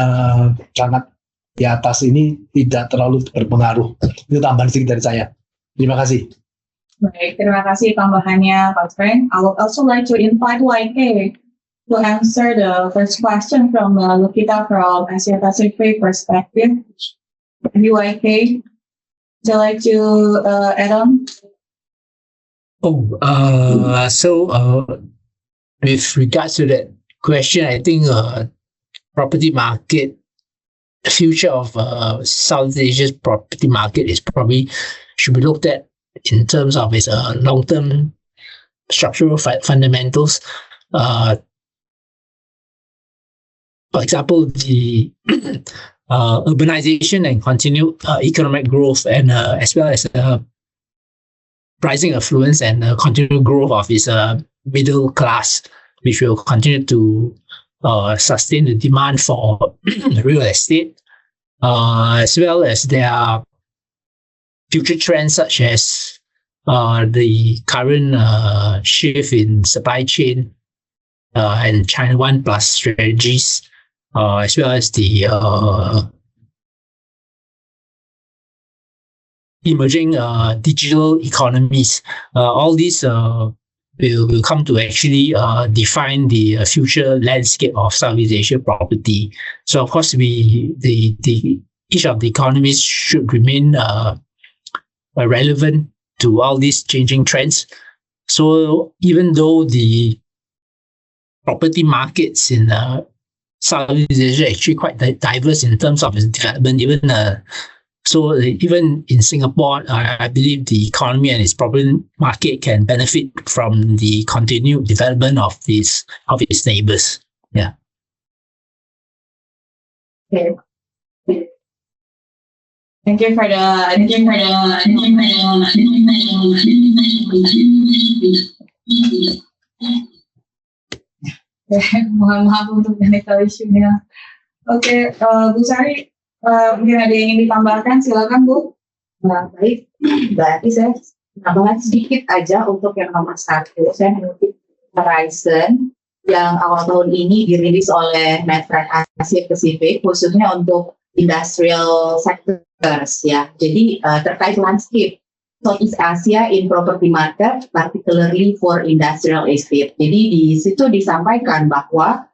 sangat di atas ini tidak terlalu berpengaruh. Itu tambahan sedikit dari saya. Terima kasih. Baik, terima kasih tambahannya Pak Fren. I would also like to invite YK to answer the first question from Lukita from Asia Pacific perspective. YK, would you like to add on? With regards to that question, I think property market, the future of Southeast Asia's property market is probably should be looked at in terms of its long-term structural fundamentals. For example, the urbanization and continued economic growth, and as well as rising affluence and continued growth of its middle class, which will continue to sustain the demand for real estate, as well as there are future trends such as the current shift in supply chain and China 1+ strategies, as well as the emerging digital economies. All these will come to actually define the future landscape of Southeast Asia property. So of course, each of the economies should remain relevant to all these changing trends. So even though the property markets in Southeast Asia are actually quite diverse in terms of its development, even in Singapore, I believe the economy and its property market can benefit from the continued development of its neighbors. Yeah. Okay. Thank you for mohon maaf untuk technical issue-nya. Oke, Bu Sari, mungkin ada yang ingin ditambahkan, silakan Bu. Baik, berarti saya tambahkan sedikit aja untuk yang nomor 1. Saya mengutip Horizon yang awal tahun ini dirilis oleh Medtrend Asia Pacific, khususnya untuk industrial sectors ya. Jadi terkait landscape Southeast Asia in property market, particularly for industrial estate. Jadi di situ disampaikan bahwa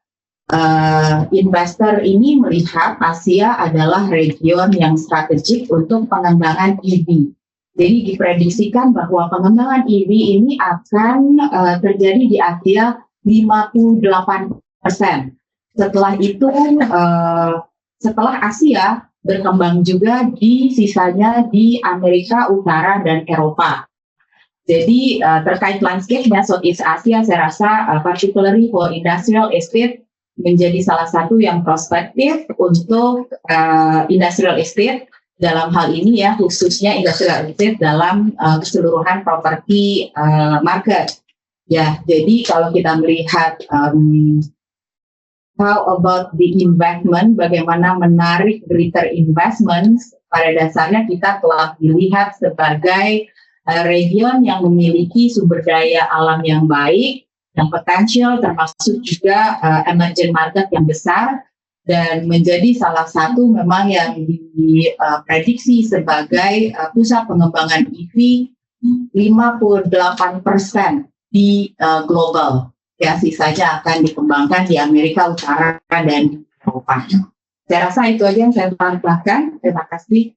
investor ini melihat Asia adalah region yang strategik untuk pengembangan EV. Jadi diprediksikan bahwa pengembangan EV ini akan terjadi di Asia 58%. Setelah itu, setelah Asia berkembang juga di sisanya di Amerika Utara dan Eropa. Jadi terkait landscape-nya Southeast Asia, saya rasa particularly for industrial estate menjadi salah satu yang prospektif untuk industrial estate dalam hal ini ya, khususnya industrial estate dalam keseluruhan properti market. Ya, jadi kalau kita melihat how about the investment, bagaimana menarik greater investment, pada dasarnya kita telah dilihat sebagai region yang memiliki sumber daya alam yang baik, yang potensial, termasuk juga emerging market yang besar, dan menjadi salah satu memang yang diprediksi sebagai pusat pengembangan EV 58% di global. Ya, sisanya akan dikembangkan di Amerika Utara dan Eropa. Saya rasa itu aja yang saya tambahkan. Terima kasih.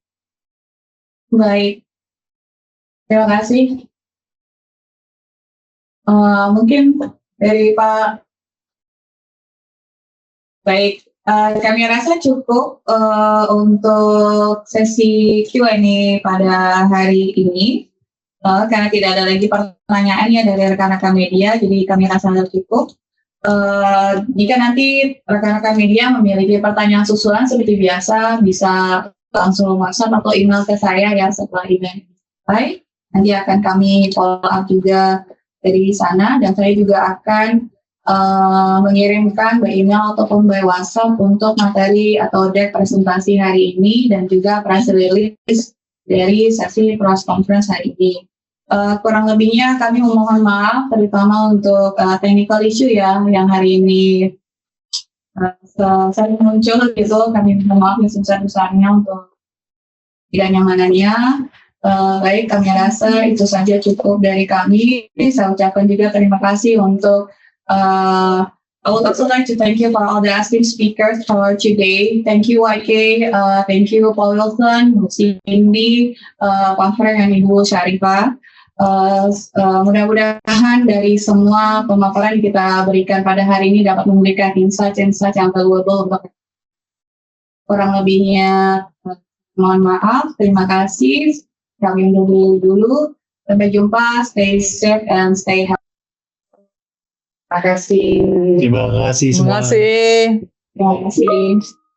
Baik. Terima kasih. Mungkin dari Pak. Baik, kami rasa cukup untuk sesi Q&A pada hari ini. Karena tidak ada lagi pertanyaannya dari rekan-rekan media, jadi kami rasa cukup. Jika nanti rekan-rekan media memiliki pertanyaan susulan seperti biasa, bisa langsung WhatsApp atau email ke saya ya setelah event selesai. Nanti akan kami follow up juga dari sana, dan saya juga akan mengirimkan by email ataupun by WhatsApp untuk materi atau deck presentasi hari ini dan juga press release dari sesi press conference hari ini. Kurang lebihnya kami memohon maaf, terutama untuk technical issue ya yang hari ini sering muncul gitu. Kami mohon maaf yang sebesar-besarnya untuk tidak nyamanannya. Baik, kami rasa itu saja cukup dari kami. Saya ucapkan juga terima kasih untuk I would also like to thank you for all the esteemed speakers for today. Thank you YK, thank you Paul Wilson, Bu Cindy, Pak Frank, dan Ibu Syarifah. Mudah-mudahan dari semua pemaparan yang kita berikan pada hari ini dapat memberikan insight-insight yang valuable untuk kurang lebihnya. Mohon maaf, terima kasih. Kami dulu. Sampai jumpa. Stay safe and stay healthy. Terima kasih. Terima kasih Terima semua. kasih. Terima kasih.